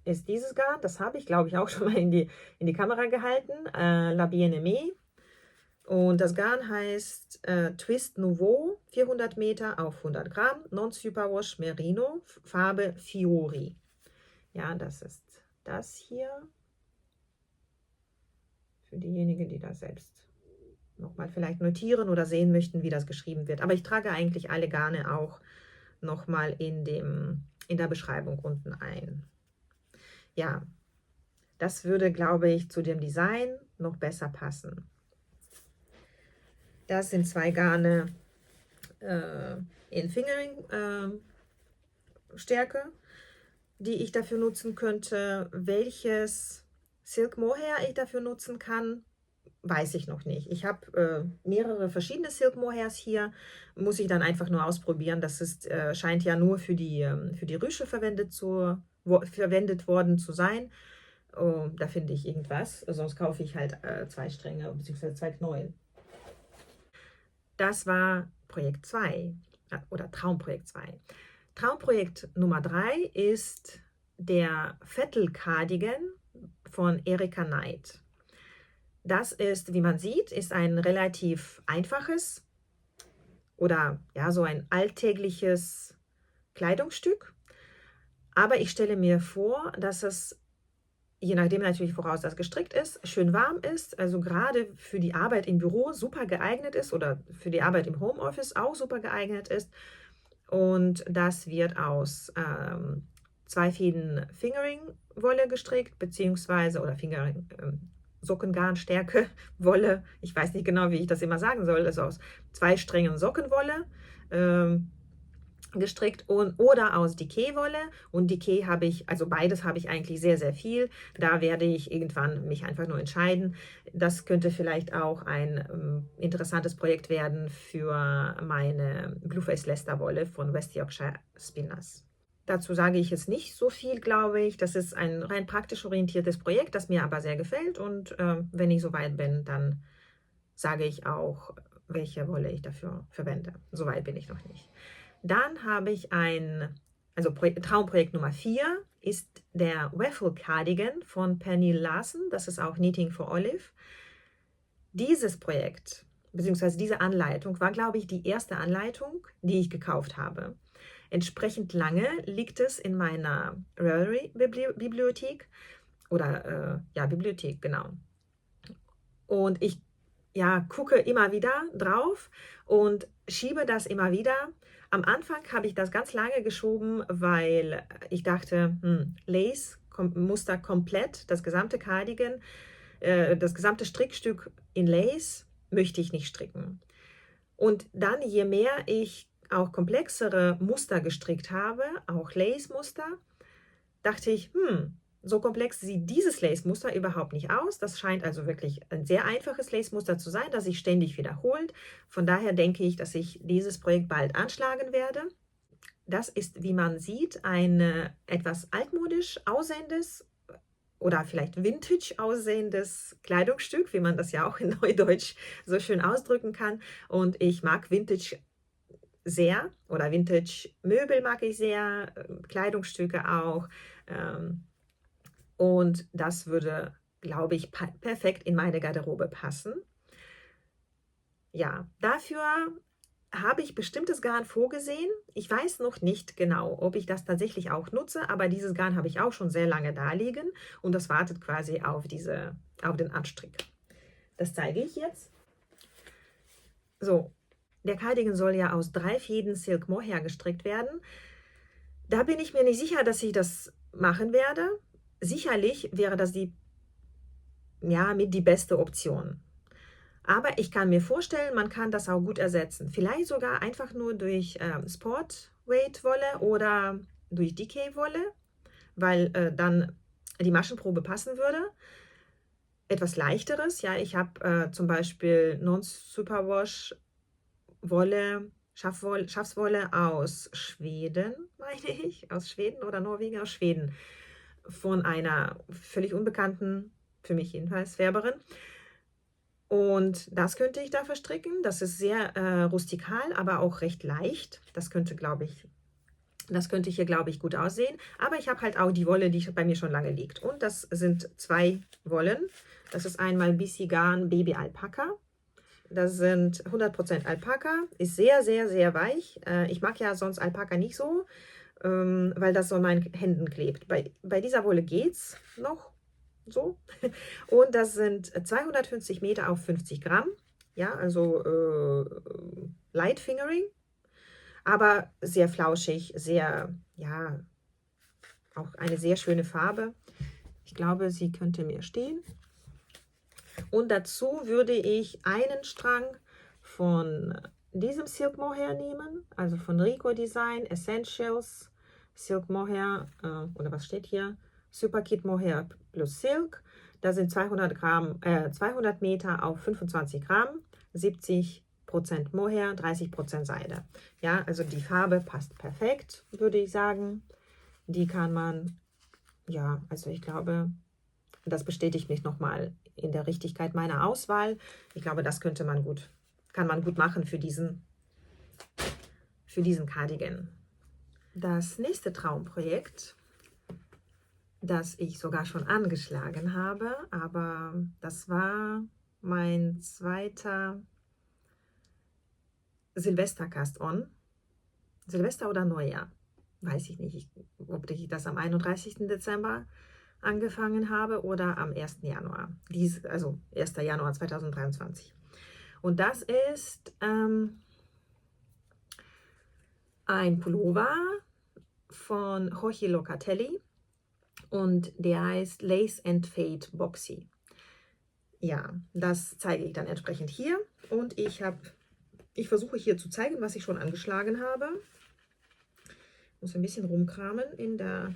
ist dieses Garn. Das habe ich, glaube ich, auch schon mal in die Kamera gehalten. La Bien-Aimée. Und das Garn heißt Twist Nouveau, 400 Meter auf 100 Gramm, Non-Superwash Merino, Farbe Fiori. Ja, das ist das hier. Für diejenigen, die das selbst nochmal vielleicht notieren oder sehen möchten, wie das geschrieben wird. Aber ich trage eigentlich alle Garne auch nochmal in der Beschreibung unten ein. Ja, das würde, glaube ich, zu dem Design noch besser passen. Das sind 2 Garne in Fingering-Stärke, die ich dafür nutzen könnte. Welches Silk Mohair ich dafür nutzen kann, weiß ich noch nicht. Ich habe mehrere verschiedene Silk Mohairs hier, muss ich dann einfach nur ausprobieren. Das ist, scheint ja nur für die Rüsche verwendet worden zu sein. Oh, da finde ich irgendwas, sonst kaufe ich halt 2 Stränge bzw. 2 Knäuel. Das war Projekt 2 oder Traumprojekt 2. Traumprojekt Nummer 3 ist der Vettel Cardigan von Erika Knight. Das ist, wie man sieht, ist ein relativ einfaches oder ja, so ein alltägliches Kleidungsstück. Aber ich stelle mir vor, dass es, je nachdem natürlich, woraus das gestrickt ist, schön warm ist, also gerade für die Arbeit im Büro super geeignet ist oder für die Arbeit im Homeoffice auch super geeignet ist. Und das wird aus 2 Fäden Fingering-Wolle gestrickt, beziehungsweise, oder Fingering, Sockengarnstärke, Wolle, ich weiß nicht genau, wie ich das immer sagen soll, also aus 2 Strängen Sockenwolle gestrickt oder aus Decay-Wolle. Und Decay habe ich, also beides habe ich eigentlich sehr, sehr viel. Da werde ich irgendwann mich einfach nur entscheiden. Das könnte vielleicht auch ein interessantes Projekt werden für meine Blueface Leicester Wolle von West Yorkshire Spinners. Dazu sage ich jetzt nicht so viel, glaube ich. Das ist ein rein praktisch orientiertes Projekt, das mir aber sehr gefällt. Und wenn ich soweit bin, dann sage ich auch, welche Wolle ich dafür verwende. Soweit bin ich noch nicht. Dann habe ich also Traumprojekt Nummer 4 ist der Waffle Cardigan von Penny Larson. Das ist auch Knitting for Olive. Dieses Projekt, beziehungsweise diese Anleitung, war, glaube ich, die erste Anleitung, die ich gekauft habe. Entsprechend lange liegt es in meiner Ravelry-Bibliothek oder ja, Bibliothek, genau. Und ich gucke immer wieder drauf und schiebe das immer wieder. Am Anfang habe ich das ganz lange geschoben, weil ich dachte, Lace-Muster komplett, das gesamte Cardigan, das gesamte Strickstück in Lace möchte ich nicht stricken. Und dann, je mehr ich auch komplexere Muster gestrickt habe, auch Lace-Muster, dachte ich, so komplex sieht dieses Lace-Muster überhaupt nicht aus. Das scheint also wirklich ein sehr einfaches Lace-Muster zu sein, das sich ständig wiederholt. Von daher denke ich, dass ich dieses Projekt bald anschlagen werde. Das ist, wie man sieht, ein etwas altmodisch aussehendes oder vielleicht vintage aussehendes Kleidungsstück, wie man das ja auch in Neudeutsch so schön ausdrücken kann. Und ich mag Vintage sehr oder Vintage-Möbel mag ich sehr, Kleidungsstücke auch. Und das würde, glaube ich, perfekt in meine Garderobe passen. Ja, dafür habe ich bestimmtes Garn vorgesehen. Ich weiß noch nicht genau, ob ich das tatsächlich auch nutze, aber dieses Garn habe ich auch schon sehr lange da liegen und das wartet quasi auf den Anstrick. Das zeige ich jetzt. So, der Cardigan soll ja aus 3 Fäden Silk Mohair gestrickt werden. Da bin ich mir nicht sicher, dass ich das machen werde. Sicherlich wäre das mit die beste Option. Aber ich kann mir vorstellen, man kann das auch gut ersetzen. Vielleicht sogar einfach nur durch Sport-Weight-Wolle oder durch Decay-Wolle, weil dann die Maschenprobe passen würde. Etwas leichteres, ja, ich habe zum Beispiel Non-Superwash Wolle, Schafswolle aus Schweden, meine ich, aus Schweden oder Norwegen, aus Schweden, von einer völlig unbekannten, für mich jedenfalls, Färberin. Und das könnte ich da verstricken. Das ist sehr rustikal, aber auch recht leicht. Das könnte, glaube ich, Das könnte hier, glaube ich, gut aussehen. Aber ich habe halt auch die Wolle, die bei mir schon lange liegt. Und das sind 2 Wollen. Das ist einmal BC Garn Baby Alpaka. Das sind 100% Alpaka. Ist sehr, sehr, sehr weich. Ich mag ja sonst Alpaka nicht so, weil das so an meinen Händen klebt. Bei dieser Wolle geht es noch so. Und das sind 250 Meter auf 50 Gramm. Ja, also Light Fingering. Aber sehr flauschig, sehr, ja, auch eine sehr schöne Farbe. Ich glaube, sie könnte mir stehen. Und dazu würde ich einen Strang von diesem Silk Mohair nehmen, also von Rico Design, Essentials, Silk Mohair, oder was steht hier? Super Kit Mohair plus Silk. Da sind 200 Meter auf 25 Gramm, 70% Mohair, 30% Seide. Ja, also die Farbe passt perfekt, würde ich sagen. Die kann man, ja, also ich glaube, das bestätigt mich nochmal in der Richtigkeit meiner Auswahl. Ich glaube, das kann man gut machen für diesen Cardigan. Das nächste Traumprojekt, das ich sogar schon angeschlagen habe, aber das war mein zweiter Silvester-Cast-On. Silvester oder Neujahr, weiß ich nicht, ob ich das am 31. Dezember angefangen habe oder am 1. Januar, also 1. Januar 2023. Und das ist ein Pullover von Jorge Locatelli und der heißt Lace and Fade Boxy. Ja, das zeige ich dann entsprechend hier und ich versuche hier zu zeigen, was ich schon angeschlagen habe. Ich muss ein bisschen rumkramen in der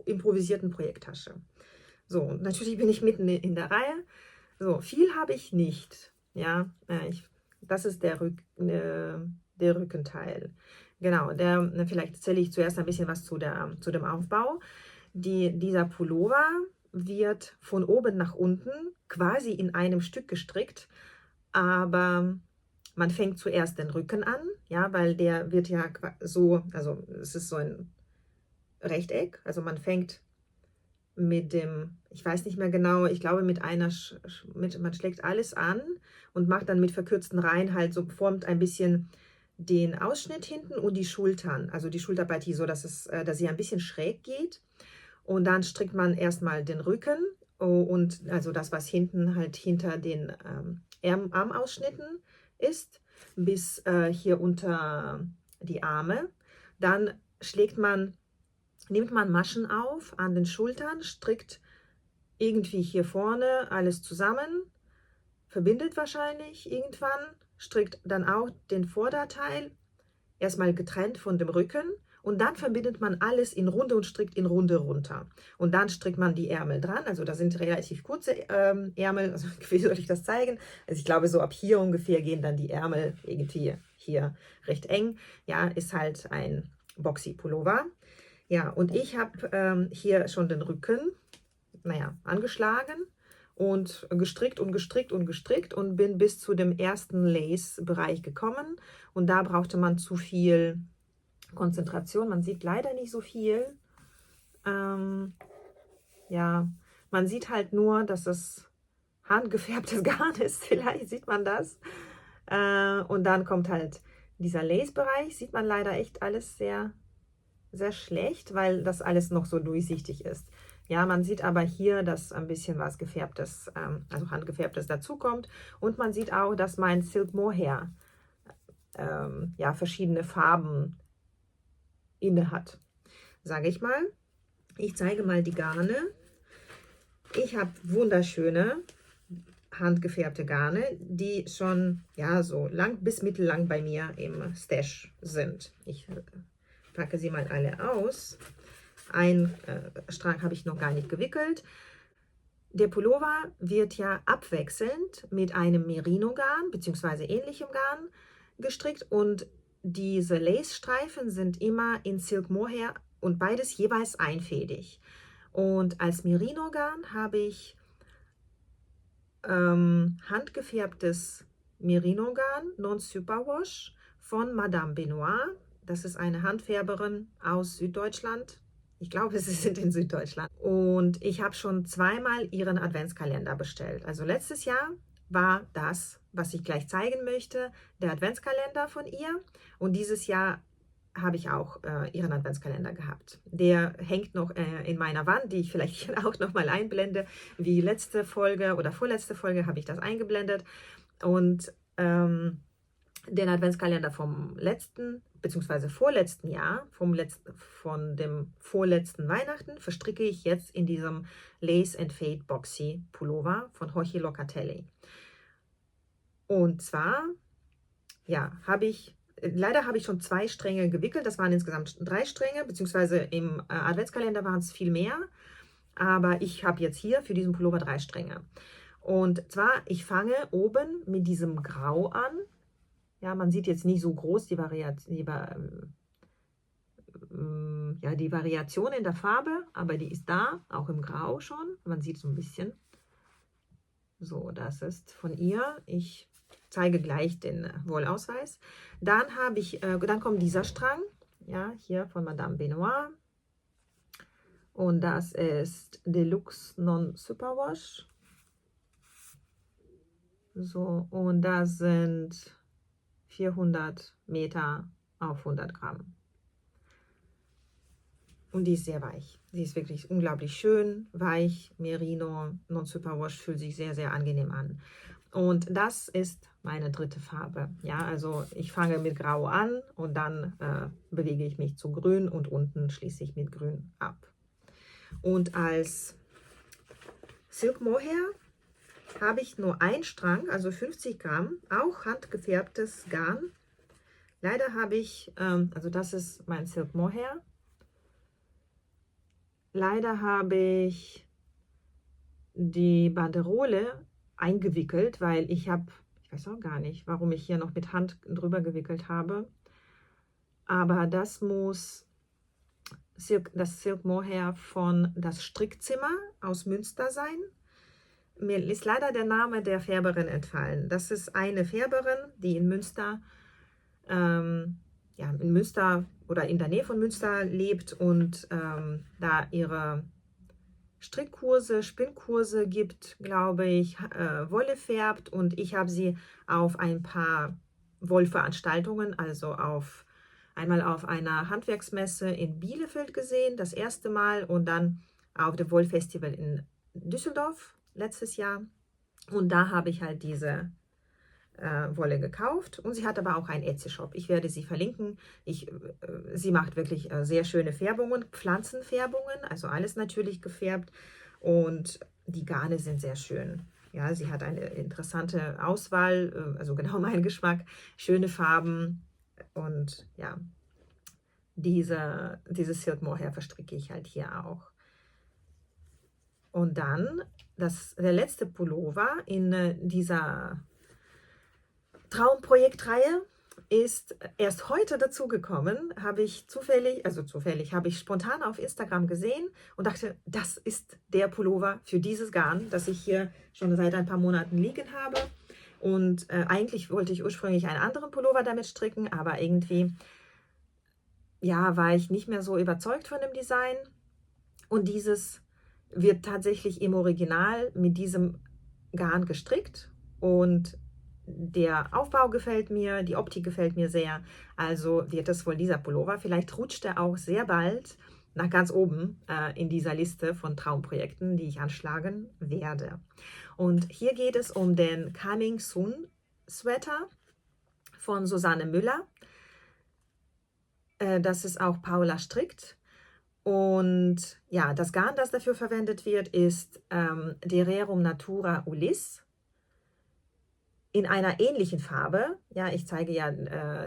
improvisierten Projekttasche. So, natürlich bin ich mitten in der Reihe. So, viel habe ich nicht. Ja, das ist der Rückenteil. Genau, vielleicht erzähle ich zuerst ein bisschen was zu dem Aufbau. Dieser Pullover wird von oben nach unten quasi in einem Stück gestrickt, aber man fängt zuerst den Rücken an, ja, weil der wird ja so, also es ist so ein Rechteck, also man fängt mit dem, ich weiß nicht mehr genau, ich glaube man schlägt alles an und macht dann mit verkürzten Reihen halt so, formt ein bisschen den Ausschnitt hinten und die Schultern, also die Schulterpartie so, dass sie ein bisschen schräg geht und dann strickt man erstmal den Rücken und also das, was hinten halt hinter den Armausschnitten ist, bis hier unter die Arme. Dann nimmt man Maschen auf an den Schultern, strickt irgendwie hier vorne alles zusammen, verbindet wahrscheinlich irgendwann, strickt dann auch den Vorderteil, erstmal getrennt von dem Rücken und dann verbindet man alles in Runde und strickt in Runde runter. Und dann strickt man die Ärmel dran, also da sind relativ kurze Ärmel, also wie soll ich das zeigen? Also ich glaube so ab hier ungefähr gehen dann die Ärmel irgendwie hier recht eng. Ja, ist halt ein Boxy-Pullover. Ja, und ich habe hier schon den Rücken, angeschlagen und gestrickt und gestrickt und gestrickt und bin bis zu dem ersten Lace-Bereich gekommen. Und da brauchte man zu viel Konzentration. Man sieht leider nicht so viel. Ja, man sieht halt nur, dass es handgefärbtes Garn ist. Vielleicht sieht man das. Und dann kommt halt dieser Lace-Bereich. Sieht man leider echt alles sehr sehr schlecht, weil das alles noch so durchsichtig ist. Ja, man sieht aber hier, dass ein bisschen was gefärbtes, also handgefärbtes dazukommt. Und man sieht auch, dass mein Silk Mohair verschiedene Farben inne hat, sage ich mal. Ich zeige mal die Garne. Ich habe wunderschöne handgefärbte Garne, die schon so lang bis mittellang bei mir im Stash sind. Ich packe sie mal alle aus. Ein Strang habe ich noch gar nicht gewickelt. Der Pullover wird ja abwechselnd mit einem Merino-Garn bzw. ähnlichem Garn gestrickt und diese Lace-Streifen sind immer in Silk Mohair und beides jeweils einfädig. Und als Merino-Garn habe ich handgefärbtes Merino-Garn Non Superwash von Madame Benoit. Das ist eine Handfärberin aus Süddeutschland. Ich glaube, sie sind in Süddeutschland. Und ich habe schon zweimal ihren Adventskalender bestellt. Also letztes Jahr war das, was ich gleich zeigen möchte, der Adventskalender von ihr. Und dieses Jahr habe ich auch ihren Adventskalender gehabt. Der hängt noch in meiner Wand, die ich vielleicht auch nochmal einblende. Wie letzte Folge oder vorletzte Folge habe ich das eingeblendet. Und den Adventskalender vom letzten bzw. vorletzten Jahr, von dem vorletzten Weihnachten, verstricke ich jetzt in diesem Lace and Fade Boxy Pullover von Jochi Locatelli. Und zwar, ja, leider habe ich schon 2 Stränge gewickelt. Das waren insgesamt 3 Stränge, beziehungsweise im Adventskalender waren es viel mehr. Aber ich habe jetzt hier für diesen Pullover 3 Stränge. Und zwar, ich fange oben mit diesem Grau an. Ja, man sieht jetzt nicht so groß die Variation in der Farbe, aber die ist da, auch im Grau schon. Man sieht so ein bisschen. So, das ist von ihr. Ich zeige gleich den Wollausweis. Dann dann kommt dieser Strang, ja, hier von Madame Benoit. Und das ist Deluxe Non Superwash. So, und das sind 400 Meter auf 100 Gramm. Und die ist sehr weich. Sie ist wirklich unglaublich schön, weich. Merino Non Superwash fühlt sich sehr, sehr angenehm an. Und das ist meine dritte Farbe. Ja, also ich fange mit Grau an und dann bewege ich mich zu Grün und unten schließe ich mit Grün ab. Und als Silk Mohair habe ich nur einen Strang, also 50 Gramm, auch handgefärbtes Garn. Leider habe ich, also das ist mein Silk Mohair. Leider habe ich die Banderole eingewickelt, weil ich weiß auch gar nicht, warum ich hier noch mit Hand drüber gewickelt habe. Aber das muss das Silk Mohair von das Strickzimmer aus Münster sein. Mir ist leider der Name der Färberin entfallen. Das ist eine Färberin, die in Münster, ja, in Münster oder in der Nähe von Münster lebt und da ihre Strickkurse, Spinnkurse gibt, glaube ich, Wolle färbt. Und ich habe sie auf ein paar Wollveranstaltungen, also einmal auf einer Handwerksmesse in Bielefeld gesehen, das erste Mal, und dann auf dem Wollfestival in Düsseldorf letztes Jahr. Und da habe ich halt diese Wolle gekauft, und sie hat aber auch einen Etsy-Shop. Ich werde sie verlinken. Sie macht wirklich sehr schöne Färbungen, Pflanzenfärbungen, also alles natürlich gefärbt, und die Garne sind sehr schön. Ja, sie hat eine interessante Auswahl, also genau mein Geschmack, schöne Farben, und ja, dieses Silk Mohair verstricke ich halt hier auch. Und dann der letzte Pullover in dieser Traumprojektreihe ist erst heute dazugekommen, habe ich habe ich spontan auf Instagram gesehen und dachte, das ist der Pullover für dieses Garn, das ich hier schon seit ein paar Monaten liegen habe. Und eigentlich wollte ich ursprünglich einen anderen Pullover damit stricken, aber irgendwie, ja, war ich nicht mehr so überzeugt von dem Design. Und dieses wird tatsächlich im Original mit diesem Garn gestrickt, und der Aufbau gefällt mir, die Optik gefällt mir sehr, also wird es wohl dieser Pullover. Vielleicht rutscht er auch sehr bald nach ganz oben in dieser Liste von Traumprojekten, die ich anschlagen werde. Und hier geht es um den Coming Soon Sweater von Susanne Müller. Das ist auch Paula strickt. Und ja, das Garn, das dafür verwendet wird, ist Dererum Natura Ulis in einer ähnlichen Farbe. Ja, ich zeige ja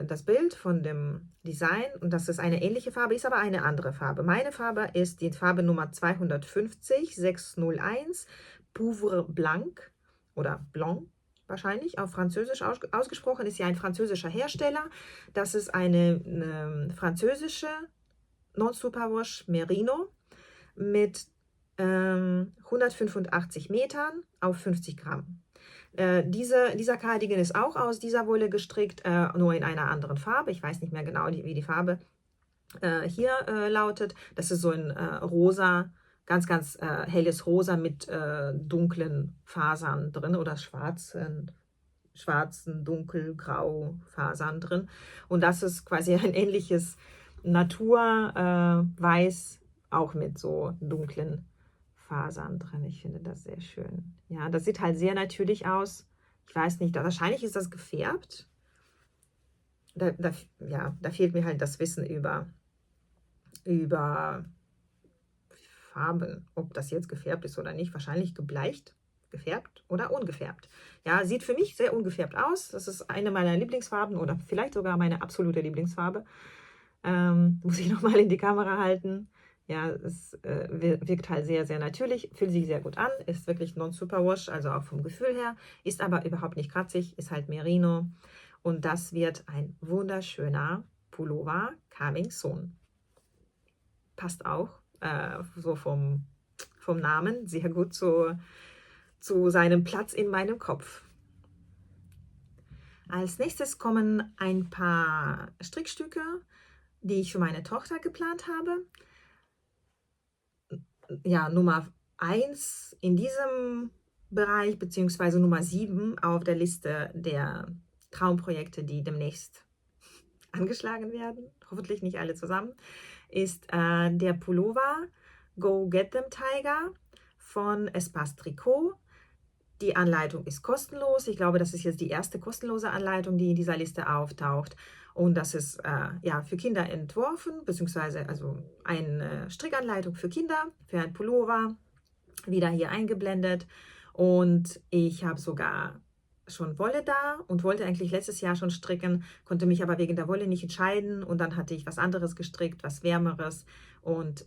das Bild von dem Design, und das ist eine ähnliche Farbe, ist aber eine andere Farbe. Meine Farbe ist die Farbe Nummer 250 601 Pouvre Blanc oder Blanc wahrscheinlich, auf Französisch ausgesprochen, ist ja ein französischer Hersteller. Das ist eine französische Non-Superwash Merino mit 185 Metern auf 50 Gramm. Dieser Cardigan ist auch aus dieser Wolle gestrickt, nur in einer anderen Farbe. Ich weiß nicht mehr genau, wie die Farbe hier lautet. Das ist so ein rosa, ganz, ganz helles Rosa mit dunklen Fasern drin oder schwarzen, dunkelgrau Fasern drin. Und das ist quasi ein ähnliches Naturweiß, auch mit so dunklen Fasern drin. Ich finde das sehr schön. Ja, das sieht halt sehr natürlich aus. Ich weiß nicht, wahrscheinlich ist das gefärbt. Ja, da fehlt mir halt das Wissen über Farben, ob das jetzt gefärbt ist oder nicht. Wahrscheinlich gebleicht, gefärbt oder ungefärbt. Ja, sieht für mich sehr ungefärbt aus. Das ist eine meiner Lieblingsfarben oder vielleicht sogar meine absolute Lieblingsfarbe. Muss ich nochmal in die Kamera halten. Ja, es wirkt halt sehr, sehr natürlich, fühlt sich sehr gut an, ist wirklich Non-Superwash, also auch vom Gefühl her, ist aber überhaupt nicht kratzig, ist halt Merino. Und das wird ein wunderschöner Pullover coming soon. Passt auch so vom Namen sehr gut zu seinem Platz in meinem Kopf. Als nächstes kommen ein paar Strickstücke, die ich für meine Tochter geplant habe. Ja, Nummer 1 in diesem Bereich, beziehungsweise Nummer 7 auf der Liste der Traumprojekte, die demnächst angeschlagen werden, hoffentlich nicht alle zusammen, ist der Pullover Go Get Them Tiger von Espace Tricot. Die Anleitung ist kostenlos. Ich glaube, das ist jetzt die erste kostenlose Anleitung, die in dieser Liste auftaucht. Und das ist ja, für Kinder entworfen, beziehungsweise also eine Strickanleitung für Kinder, für ein Pullover, wieder hier eingeblendet. Und ich habe sogar schon Wolle da und wollte eigentlich letztes Jahr schon stricken, konnte mich aber wegen der Wolle nicht entscheiden. Und dann hatte ich was anderes gestrickt, was Wärmeres. Und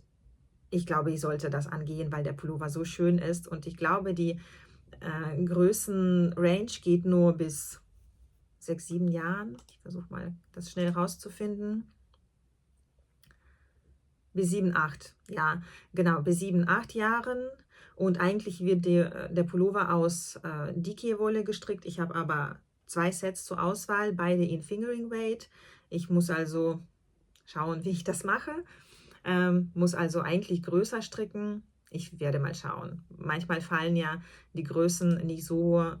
ich glaube, ich sollte das angehen, weil der Pullover so schön ist. Und ich glaube, die Größenrange geht nur bis 6, 7 Jahren. Ich versuche mal, das schnell rauszufinden. Bis 7, 8, ja, genau, bis 7, 8 Jahren. Und eigentlich wird der Pullover aus Dikee-Wolle gestrickt. Ich habe aber 2 Sets zur Auswahl, beide in Fingering Weight. Ich muss also schauen, wie ich das mache. Muss also eigentlich größer stricken. Ich werde mal schauen. Manchmal fallen ja die Größen nicht so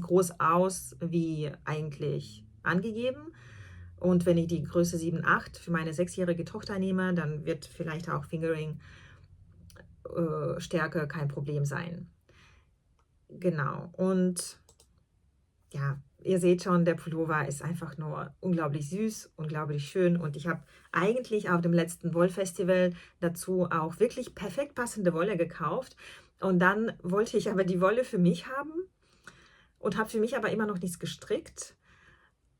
groß aus, wie eigentlich angegeben. Und wenn ich die Größe 7, 8 für meine 6-jährige Tochter nehme, dann wird vielleicht auch Fingering Stärke kein Problem sein. Genau. Und ja, ihr seht schon, der Pullover ist einfach nur unglaublich süß, unglaublich schön. Und ich habe eigentlich auf dem letzten Wollfestival dazu auch wirklich perfekt passende Wolle gekauft. Und dann wollte ich aber die Wolle für mich haben und habe für mich aber immer noch nichts gestrickt.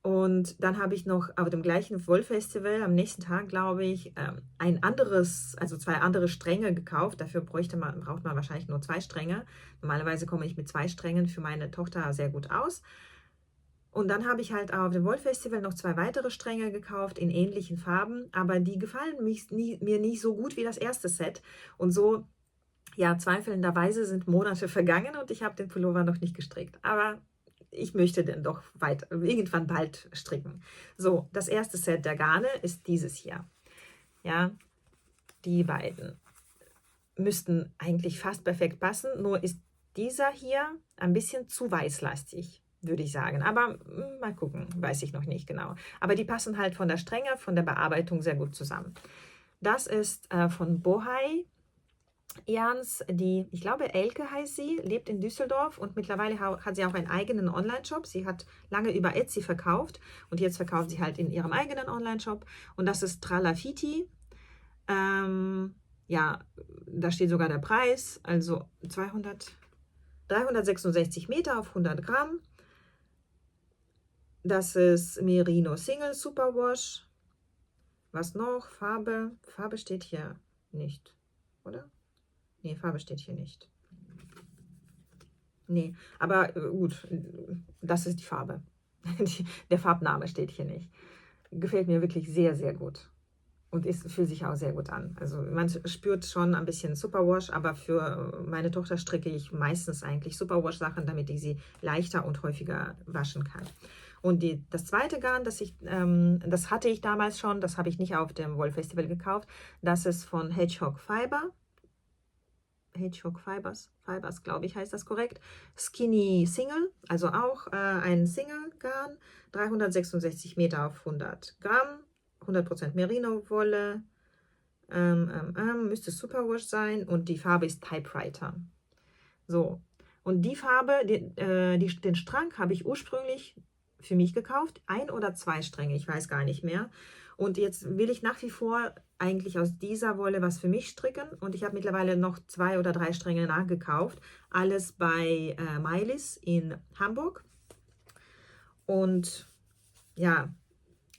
Und dann habe ich noch auf dem gleichen Wollfestival am nächsten Tag, glaube ich, also 2 andere Stränge gekauft. Dafür braucht man wahrscheinlich nur 2 Stränge. Normalerweise komme ich mit 2 Strängen für meine Tochter sehr gut aus. Und dann habe ich halt auf dem Wollfestival noch 2 weitere Stränge gekauft in ähnlichen Farben, aber die gefallen mir nicht so gut wie das erste Set. Und so, ja, zweifelnderweise sind Monate vergangen und ich habe den Pullover noch nicht gestrickt. Aber ich möchte den doch irgendwann bald stricken. So, das erste Set der Garne ist dieses hier. Ja, die beiden müssten eigentlich fast perfekt passen, nur ist dieser hier ein bisschen zu weißlastig, würde ich sagen. Aber mal gucken, weiß ich noch nicht genau. Aber die passen halt von der Strenge, von der Bearbeitung sehr gut zusammen. Das ist von Bohai Jans, ich glaube Elke heißt sie, lebt in Düsseldorf und mittlerweile hat sie auch einen eigenen Online-Shop. Sie hat lange über Etsy verkauft und jetzt verkauft sie halt in ihrem eigenen Online-Shop. Und das ist Tralafiti. Ja, da steht sogar der Preis, also 366 Meter auf 100 Gramm. Das ist Merino Single Superwash. Was noch? Farbe steht hier nicht, oder? Nee, Farbe steht hier nicht. Nee, aber gut, das ist die Farbe. Der Farbname steht hier nicht. Gefällt mir wirklich sehr, sehr gut. Und fühlt sich auch sehr gut an. Also man spürt schon ein bisschen Superwash, aber für meine Tochter stricke ich meistens eigentlich Superwash-Sachen, damit ich sie leichter und häufiger waschen kann. Und das zweite Garn, das hatte ich damals schon, das habe ich nicht auf dem Wollfestival gekauft. Das ist von Hedgehog Fibers, glaube ich, heißt das korrekt. Skinny Single, also auch ein Single-Garn, 366 Meter auf 100 Gramm, 100% Merino-Wolle, müsste Superwash sein und die Farbe ist Typewriter. So, und die Farbe, den Strang habe ich ursprünglich für mich gekauft, 1 oder 2 Stränge, ich weiß gar nicht mehr. Und jetzt will ich nach wie vor eigentlich aus dieser Wolle was für mich stricken und ich habe mittlerweile noch 2 oder 3 Stränge nachgekauft. Alles bei Mailis in Hamburg. Und ja,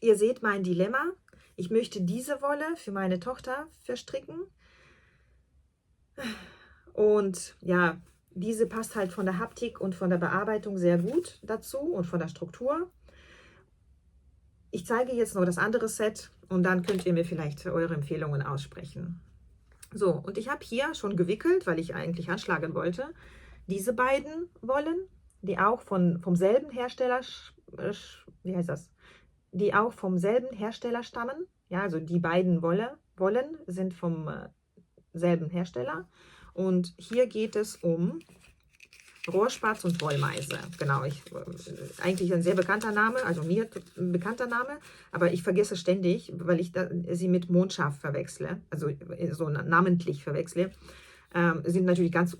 ihr seht mein Dilemma. Ich möchte diese Wolle für meine Tochter verstricken. Und ja, diese passt halt von der Haptik und von der Bearbeitung sehr gut dazu und von der Struktur. Ich zeige jetzt noch das andere Set und dann könnt ihr mir vielleicht eure Empfehlungen aussprechen. So, und ich habe hier schon gewickelt, weil ich eigentlich anschlagen wollte, diese beiden Wollen, die auch vom selben Hersteller, wie heißt das? Die auch vom selben Hersteller stammen. Ja, also die beiden Wollen sind vom selben Hersteller. Und hier geht es um Rohrspatz und Wollmeise. Genau, eigentlich ein sehr bekannter Name, also mir ein bekannter Name, aber ich vergesse ständig, weil ich sie mit Mondschaf verwechsle, also so namentlich verwechsle. Sind natürlich ganz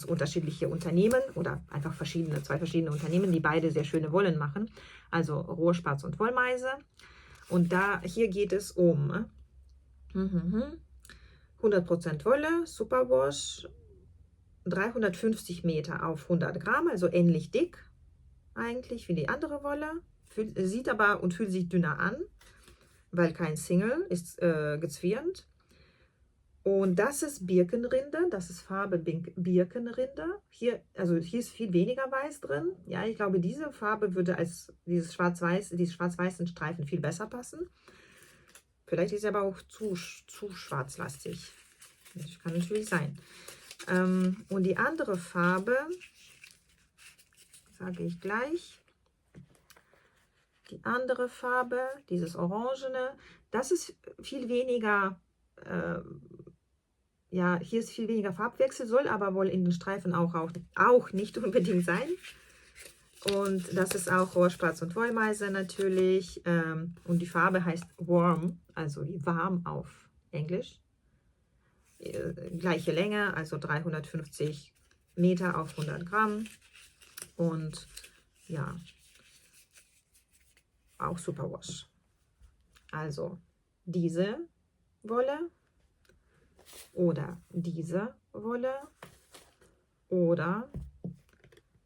unterschiedliche Unternehmen oder einfach zwei verschiedene Unternehmen, die beide sehr schöne Wollen machen. Also Rohrspatz und Wollmeise. Und hier geht es um 100% Wolle, Superwash, 350 Meter auf 100 Gramm, also ähnlich dick eigentlich wie die andere Wolle. Sieht aber und fühlt sich dünner an, weil kein Single ist gezwirnt. Und das ist Birkenrinde, das ist Farbe Birkenrinde. Hier ist viel weniger Weiß drin. Ja, ich glaube, diese Farbe würde als diese schwarz-weißen Streifen viel besser passen. Vielleicht ist sie aber auch zu schwarzlastig. Das kann natürlich sein. Und die andere Farbe, sage ich gleich, die andere Farbe, dieses Orangene, das ist viel weniger, ja, hier ist viel weniger Farbwechsel, soll aber wohl in den Streifen auch nicht unbedingt sein. Und das ist auch Rohrspatz und Wollmeise natürlich. Und die Farbe heißt Warm, also wie warm auf Englisch. Gleiche Länge, also 350 Meter auf 100 Gramm. Und ja, auch Superwash. Also diese Wolle oder diese Wolle oder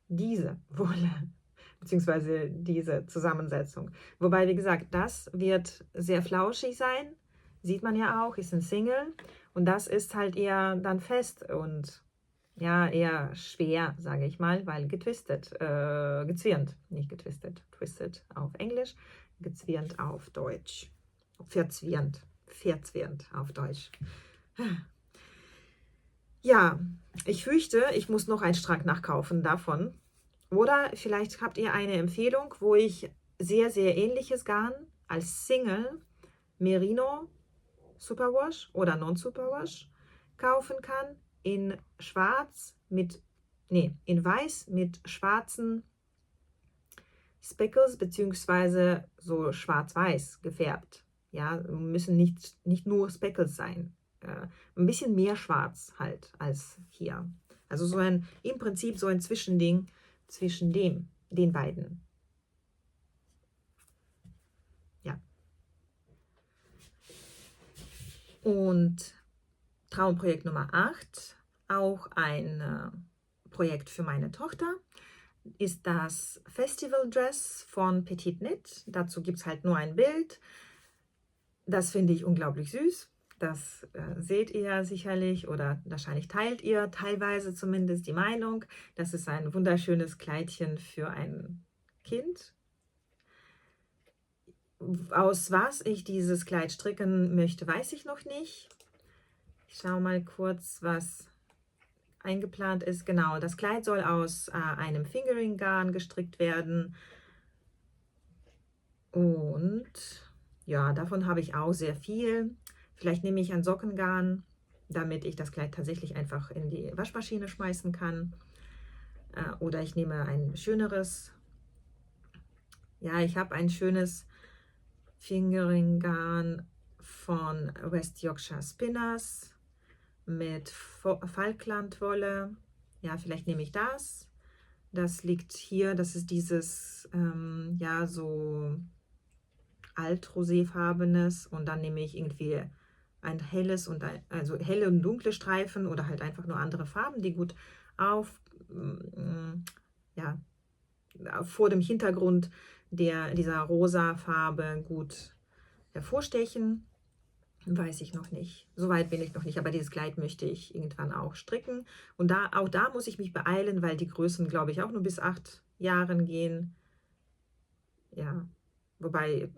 diese Wolle, beziehungsweise diese Zusammensetzung. Wobei, wie gesagt, das wird sehr flauschig sein, sieht man ja auch, ist ein Single und das ist halt eher dann fest und ja, eher schwer, sage ich mal, weil gezwirnt, nicht getwistet, twisted auf Englisch, gezwirnt auf Deutsch, verzwirnt auf Deutsch. Ja, ich fürchte, ich muss noch einen Strang nachkaufen davon. Oder vielleicht habt ihr eine Empfehlung, wo ich sehr, sehr ähnliches Garn als Single Merino Superwash oder Non-Superwash kaufen kann in in weiß mit schwarzen Speckles beziehungsweise so schwarz-weiß gefärbt. Ja, müssen nicht nur Speckles sein. Ein bisschen mehr schwarz halt als hier. Also im Prinzip so ein Zwischending zwischen den beiden. Ja. Und Traumprojekt Nummer 8, auch ein Projekt für meine Tochter, ist das Festival Dress von Petit Knit. Dazu gibt es halt nur ein Bild. Das finde ich unglaublich süß. Das seht ihr sicherlich oder wahrscheinlich teilt ihr teilweise zumindest die Meinung. Das ist ein wunderschönes Kleidchen für ein Kind. Aus was ich dieses Kleid stricken möchte, weiß ich noch nicht. Ich schaue mal kurz, was eingeplant ist. Genau, das Kleid soll aus einem Fingering-Garn gestrickt werden. Und ja, davon habe ich auch sehr viel. Vielleicht nehme ich ein Sockengarn, damit ich das Kleid tatsächlich einfach in die Waschmaschine schmeißen kann. Oder ich nehme ein schöneres. Ja, ich habe ein schönes Fingering-Garn von West Yorkshire Spinners mit Falklandwolle. Ja, vielleicht nehme ich das. Das liegt hier, das ist dieses, ja, so altroséfarbenes, und dann nehme ich irgendwie ein helles und also helle und dunkle Streifen oder halt einfach nur andere Farben, die gut auf, ja, vor dem Hintergrund dieser rosa Farbe gut hervorstechen. Weiß ich noch nicht. So weit bin ich noch nicht, aber dieses Kleid möchte ich irgendwann auch stricken. Und auch da muss ich mich beeilen, weil die Größen, glaube ich, auch nur bis 8 Jahren gehen. Ja, wobei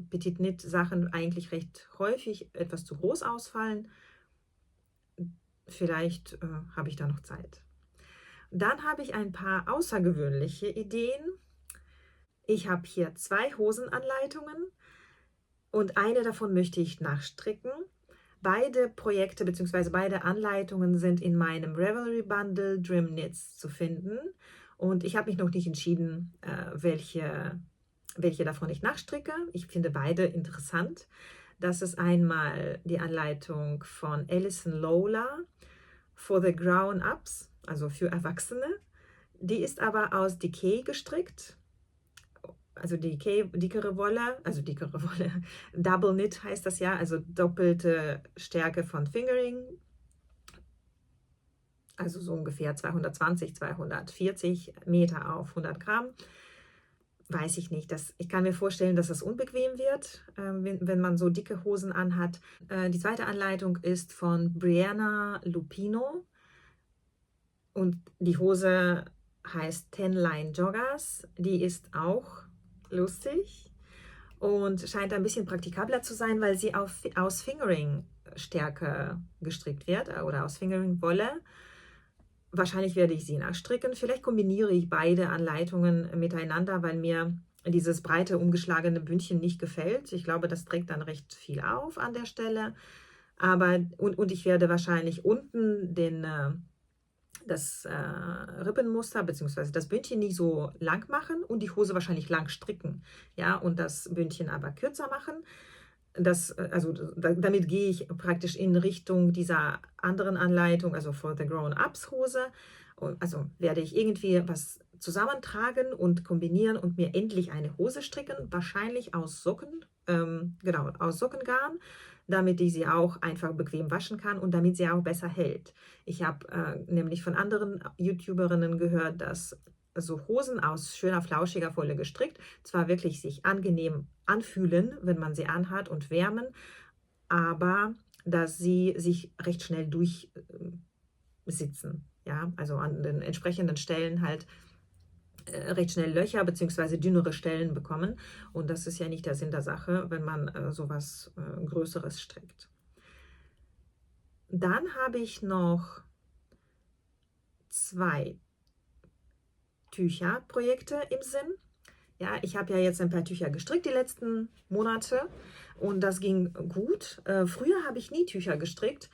Petit Knit Sachen eigentlich recht häufig etwas zu groß ausfallen. Vielleicht habe ich da noch Zeit. Dann habe ich ein paar außergewöhnliche Ideen. Ich habe hier 2 Hosenanleitungen und eine davon möchte ich nachstricken. Beide Projekte bzw. beide Anleitungen sind in meinem Ravelry Bundle Dream Knits zu finden. Und ich habe mich noch nicht entschieden, welche davon ich nachstricke. Ich finde beide interessant. Das ist einmal die Anleitung von Alison Lola for the Grown-Ups, also für Erwachsene. Die ist aber aus Decay gestrickt. Also dickere Wolle, Double Knit heißt das ja, also doppelte Stärke von Fingering, also so ungefähr 220, 240 Meter auf 100 Gramm. Weiß ich nicht. Ich kann mir vorstellen, dass es unbequem wird, wenn man so dicke Hosen anhat. Die zweite Anleitung ist von Brianna Lupino und die Hose heißt Ten Line Joggers. Die ist auch lustig und scheint ein bisschen praktikabler zu sein, weil sie aus Fingering-Stärke gestrickt wird oder aus Fingering-Wolle. Wahrscheinlich werde ich sie nachstricken. Vielleicht kombiniere ich beide Anleitungen miteinander, weil mir dieses breite, umgeschlagene Bündchen nicht gefällt. Ich glaube, das trägt dann recht viel auf an der Stelle. Und ich werde wahrscheinlich unten das Rippenmuster bzw. das Bündchen nicht so lang machen und die Hose wahrscheinlich lang stricken. Ja, und das Bündchen aber kürzer machen. Damit gehe ich praktisch in Richtung dieser anderen Anleitung, also for the Grown-Ups Hose. Also werde ich irgendwie was zusammentragen und kombinieren und mir endlich eine Hose stricken, wahrscheinlich aus Socken, genau, aus Sockengarn, damit ich sie auch einfach bequem waschen kann und damit sie auch besser hält. Ich habe nämlich von anderen YouTuberinnen gehört, dass so Hosen aus schöner, flauschiger Wolle gestrickt zwar wirklich sich angenehm anfühlen, wenn man sie anhat und wärmen, aber dass sie sich recht schnell durchsitzen. Ja, also an den entsprechenden Stellen halt recht schnell Löcher bzw. dünnere Stellen bekommen. Und das ist ja nicht der Sinn der Sache, wenn man sowas Größeres strickt. Dann habe ich noch 2 Tücherprojekte im Sinn. Ja, ich habe ja jetzt ein paar Tücher gestrickt die letzten Monate und das ging gut. Früher habe ich nie Tücher gestrickt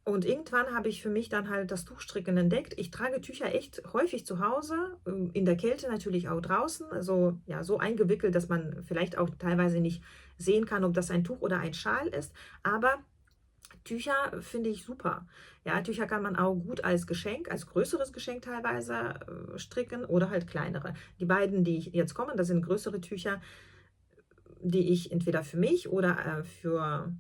und irgendwann habe ich für mich dann halt das Tuchstricken entdeckt. Ich trage Tücher echt häufig zu Hause, in der Kälte natürlich auch draußen, also ja, so eingewickelt, dass man vielleicht auch teilweise nicht sehen kann, ob das ein Tuch oder ein Schal ist, aber Tücher finde ich super. Ja, Tücher kann man auch gut als Geschenk, als größeres Geschenk teilweise stricken oder halt kleinere. Die beiden, die jetzt kommen, das sind größere Tücher, die ich entweder für mich oder für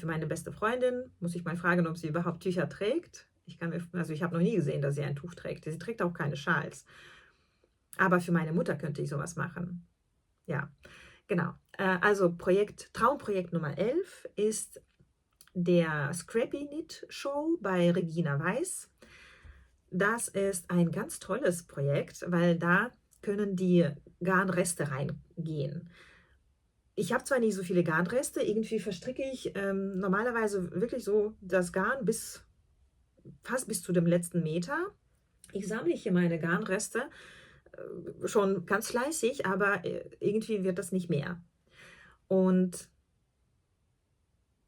meine beste Freundin, muss ich mal fragen, ob sie überhaupt Tücher trägt. Ich habe noch nie gesehen, dass sie ein Tuch trägt. Sie trägt auch keine Schals. Aber für meine Mutter könnte ich sowas machen. Ja, genau. Also Traumprojekt Nummer 11 ist der Scrappy Knit Show bei Regina Weiß. Das ist ein ganz tolles Projekt, weil da können die Garnreste reingehen. Ich habe zwar nicht so viele Garnreste, irgendwie verstricke ich normalerweise wirklich so das Garn fast bis zu dem letzten Meter. Ich sammle hier meine Garnreste schon ganz fleißig, aber irgendwie wird das nicht mehr. Und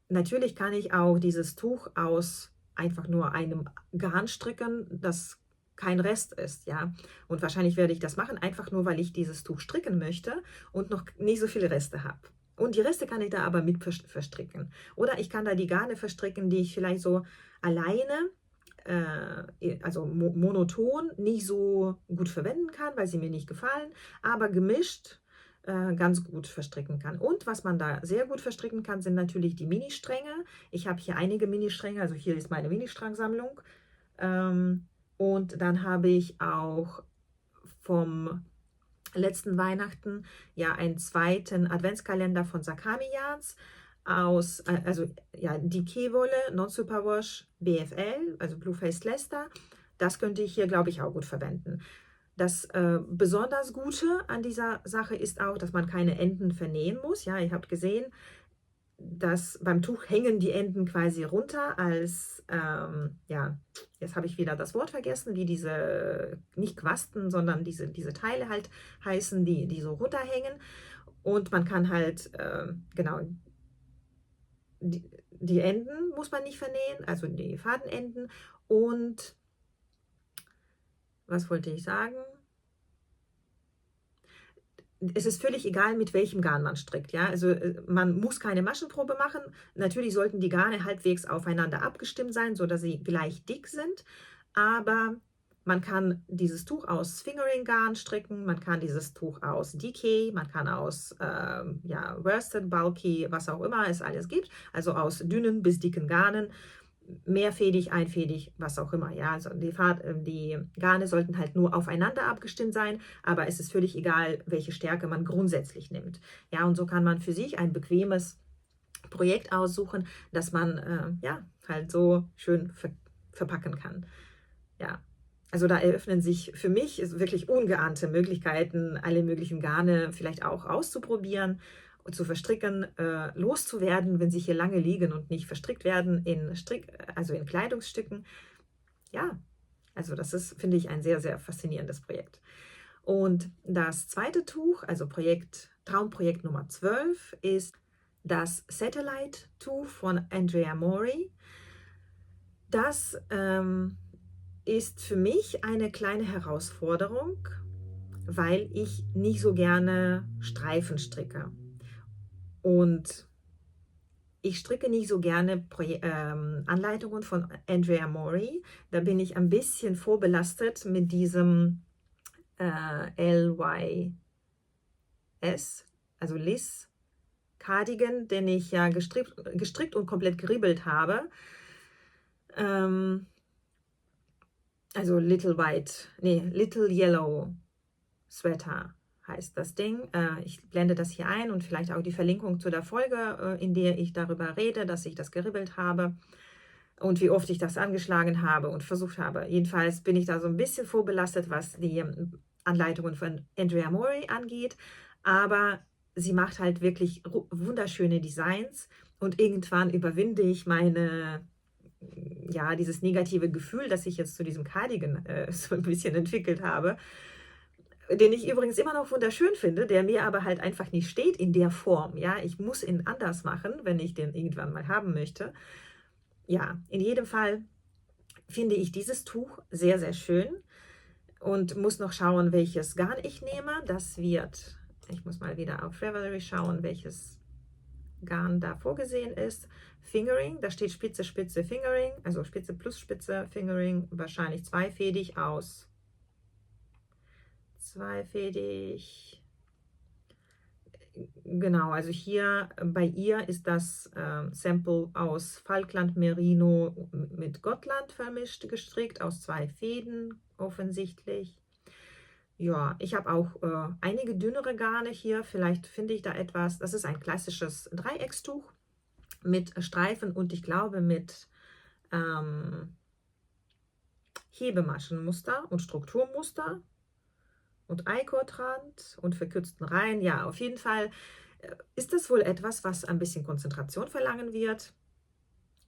natürlich kann ich auch dieses Tuch aus einfach nur einem Garn stricken, das kein Rest ist, ja. Und wahrscheinlich werde ich das machen, einfach nur, weil ich dieses Tuch stricken möchte und noch nicht so viele Reste habe. Und die Reste kann ich da aber mit verstricken. Oder ich kann da die Garne verstricken, die ich vielleicht so alleine, also monoton, nicht so gut verwenden kann, weil sie mir nicht gefallen, aber gemischt ganz gut verstricken kann. Und was man da sehr gut verstricken kann, sind natürlich die Ministränge. Ich habe hier einige Ministränge, also hier ist meine Ministrangsammlung. Und dann habe ich auch vom letzten Weihnachten ja einen zweiten Adventskalender von Sakami Yarns aus, also ja, die Kewolle Non-Superwash BFL, also Blue Faced Leicester. Das könnte ich hier, glaube ich, auch gut verwenden. Das besonders Gute an dieser Sache ist auch, dass man keine Enden vernähen muss. Ja, ihr habt gesehen, dass beim Tuch hängen die Enden quasi runter als, ja, jetzt habe ich wieder das Wort vergessen, wie diese, nicht Quasten, sondern diese Teile halt heißen, die so runterhängen. Und man kann halt, genau, die Enden muss man nicht vernähen, also die Fadenenden. Und was wollte ich sagen? Es ist völlig egal, mit welchem Garn man strickt. Ja? Also man muss keine Maschenprobe machen. Natürlich sollten die Garne halbwegs aufeinander abgestimmt sein, sodass sie gleich dick sind. Aber man kann dieses Tuch aus Fingering-Garn stricken, man kann dieses Tuch aus DK, man kann aus ja, Worsted, Bulky, was auch immer es alles gibt, also aus dünnen bis dicken Garnen, mehrfädig, einfädig, was auch immer. Ja, also die Garne sollten halt nur aufeinander abgestimmt sein, aber es ist völlig egal, welche Stärke man grundsätzlich nimmt. Ja, und so kann man für sich ein bequemes Projekt aussuchen, das man ja halt so schön verpacken kann. Ja, also da eröffnen sich für mich wirklich ungeahnte Möglichkeiten, alle möglichen Garne vielleicht auch auszuprobieren und zu verstricken, loszuwerden, wenn sie hier lange liegen und nicht verstrickt werden also in Kleidungsstücken. Ja, also das ist, finde ich, ein sehr, sehr faszinierendes Projekt. Und das zweite Tuch, also Traumprojekt Nummer 12, ist das Satellite-Tuch von Andrea Mori. Das ist für mich eine kleine Herausforderung, weil ich nicht so gerne Streifen stricke. Und ich stricke nicht so gerne Anleitungen von Andrea Mori. Da bin ich ein bisschen vorbelastet mit diesem LYS, also Liz Cardigan, den ich ja gestrickt und komplett geribbelt habe. Also Little Yellow Sweater heißt das Ding. Ich blende das hier ein und vielleicht auch die Verlinkung zu der Folge, in der ich darüber rede, dass ich das geribbelt habe und wie oft ich das angeschlagen habe und versucht habe. Jedenfalls bin ich da so ein bisschen vorbelastet, was die Anleitungen von Andrea Mori angeht, aber sie macht halt wirklich wunderschöne Designs und irgendwann überwinde ich ja, dieses negative Gefühl, das ich jetzt zu diesem Cardigan so ein bisschen entwickelt habe, den ich übrigens immer noch wunderschön finde, der mir aber halt einfach nicht steht in der Form. Ja, ich muss ihn anders machen, wenn ich den irgendwann mal haben möchte. Ja, in jedem Fall finde ich dieses Tuch sehr, sehr schön und muss noch schauen, welches Garn ich nehme. Ich muss mal wieder auf Ravelry schauen, welches Garn da vorgesehen ist. Fingering, da steht Spitze, Spitze, Fingering, also Spitze plus Spitze, Fingering, wahrscheinlich zweifädig aus. Zweifädig. Genau, also hier bei ihr ist das Sample aus Falkland Merino mit Gotland vermischt gestrickt, aus 2 Fäden offensichtlich. Ja, ich habe auch einige dünnere Garne hier, vielleicht finde ich da etwas. Das ist ein klassisches Dreieckstuch mit Streifen und ich glaube mit Hebemaschenmuster und Strukturmuster und I-Cord-Rand und verkürzten Reihen. Ja, auf jeden Fall ist das wohl etwas, was ein bisschen Konzentration verlangen wird,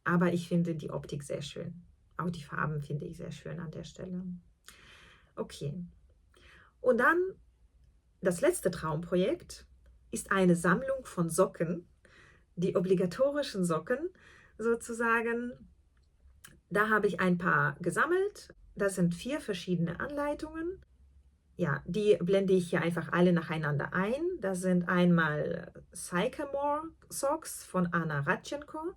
aber ich finde die Optik sehr schön. Auch die Farben finde ich sehr schön an der Stelle. Okay. Und dann das letzte Traumprojekt ist eine Sammlung von Socken, die obligatorischen Socken sozusagen. Da habe ich ein paar gesammelt. Das sind 4 verschiedene Anleitungen. Ja, die blende ich hier einfach alle nacheinander ein. Das sind einmal Sycamore Socks von Anna Radchenko.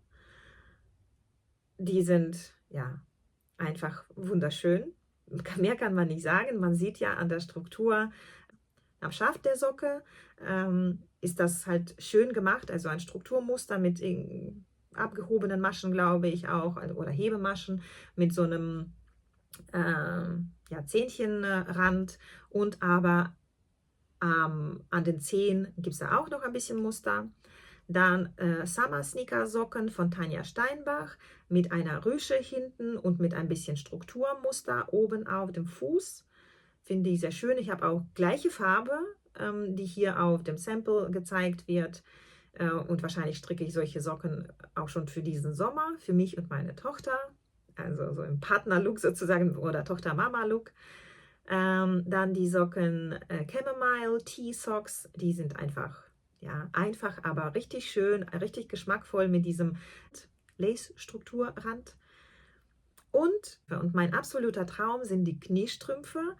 Die sind ja einfach wunderschön. Mehr kann man nicht sagen. Man sieht ja an der Struktur am Schaft der Socke, ist das halt schön gemacht. Also ein Strukturmuster mit abgehobenen Maschen, glaube ich auch, oder Hebemaschen mit so einem ja, Zähnchenrand, und aber an den Zehen gibt es da auch noch ein bisschen Muster. Dann Summer Sneaker Socken von Tanja Steinbach mit einer Rüsche hinten und mit ein bisschen Strukturmuster oben auf dem Fuß. Finde ich sehr schön. Ich habe auch gleiche Farbe, die hier auf dem Sample gezeigt wird. Und wahrscheinlich stricke ich solche Socken auch schon für diesen Sommer, für mich und meine Tochter. Also so im Partner-Look sozusagen oder Tochter-Mama-Look. Dann die Socken Chamomile Tea Socks. Die sind einfach, ja, einfach, aber richtig schön, richtig geschmackvoll mit diesem Lace-Strukturrand. Und mein absoluter Traum sind die Kniestrümpfe.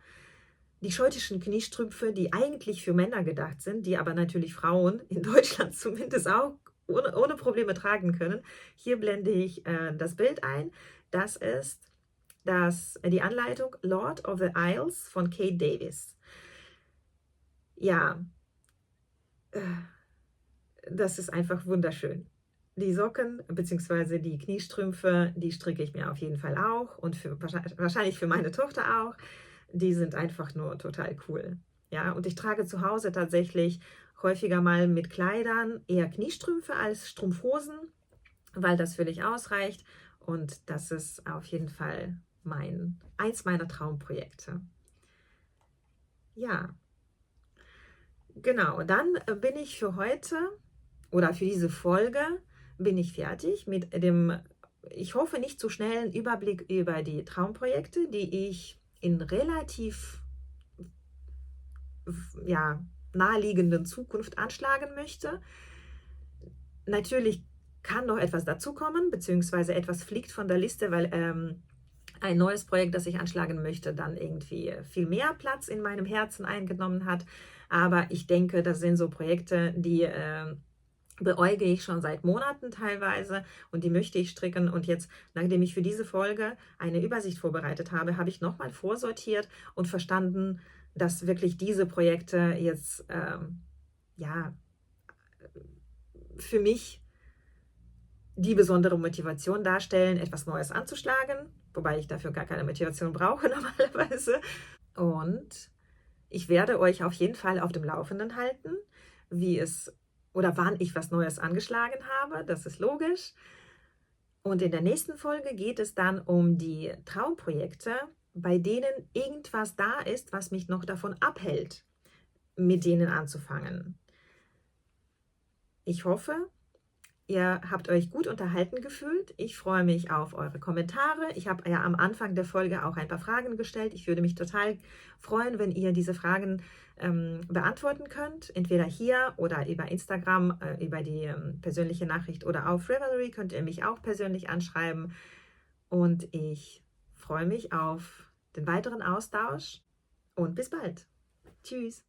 Die schottischen Kniestrümpfe, die eigentlich für Männer gedacht sind, die aber natürlich Frauen in Deutschland zumindest auch ohne Probleme tragen können. Hier blende ich das Bild ein. Das ist die Anleitung Lord of the Isles von Kate Davis. Ja, das ist einfach wunderschön. Die Socken bzw. die Kniestrümpfe, die stricke ich mir auf jeden Fall auch und wahrscheinlich für meine Tochter auch. Die sind einfach nur total cool. Ja, und ich trage zu Hause tatsächlich häufiger mal mit Kleidern eher Kniestrümpfe als Strumpfhosen, weil das völlig ausreicht. Und das ist auf jeden Fall eins meiner Traumprojekte. Ja, genau. Dann bin ich für heute oder für diese Folge bin ich fertig mit dem, ich hoffe, nicht zu schnellen Überblick über die Traumprojekte, die ich in relativ ja, naheliegenden Zukunft anschlagen möchte. Natürlich kann noch etwas dazukommen, beziehungsweise etwas fliegt von der Liste, weil ein neues Projekt, das ich anschlagen möchte, dann irgendwie viel mehr Platz in meinem Herzen eingenommen hat. Aber ich denke, das sind so Projekte, die beäuge ich schon seit Monaten teilweise und die möchte ich stricken. Und jetzt, nachdem ich für diese Folge eine Übersicht vorbereitet habe, habe ich nochmal vorsortiert und verstanden, dass wirklich diese Projekte jetzt ja, für mich die besondere Motivation darstellen, etwas Neues anzuschlagen, wobei ich dafür gar keine Motivation brauche normalerweise. Und ich werde euch auf jeden Fall auf dem Laufenden halten, wie es oder wann ich was Neues angeschlagen habe, das ist logisch. Und in der nächsten Folge geht es dann um die Traumprojekte, bei denen irgendwas da ist, was mich noch davon abhält, mit denen anzufangen. Ich hoffe, ihr habt euch gut unterhalten gefühlt. Ich freue mich auf eure Kommentare. Ich habe ja am Anfang der Folge auch ein paar Fragen gestellt. Ich würde mich total freuen, wenn ihr diese Fragen beantworten könnt. Entweder hier oder über Instagram, über die persönliche Nachricht oder auf Ravelry könnt ihr mich auch persönlich anschreiben. Und ich freue mich auf den weiteren Austausch und bis bald. Tschüss.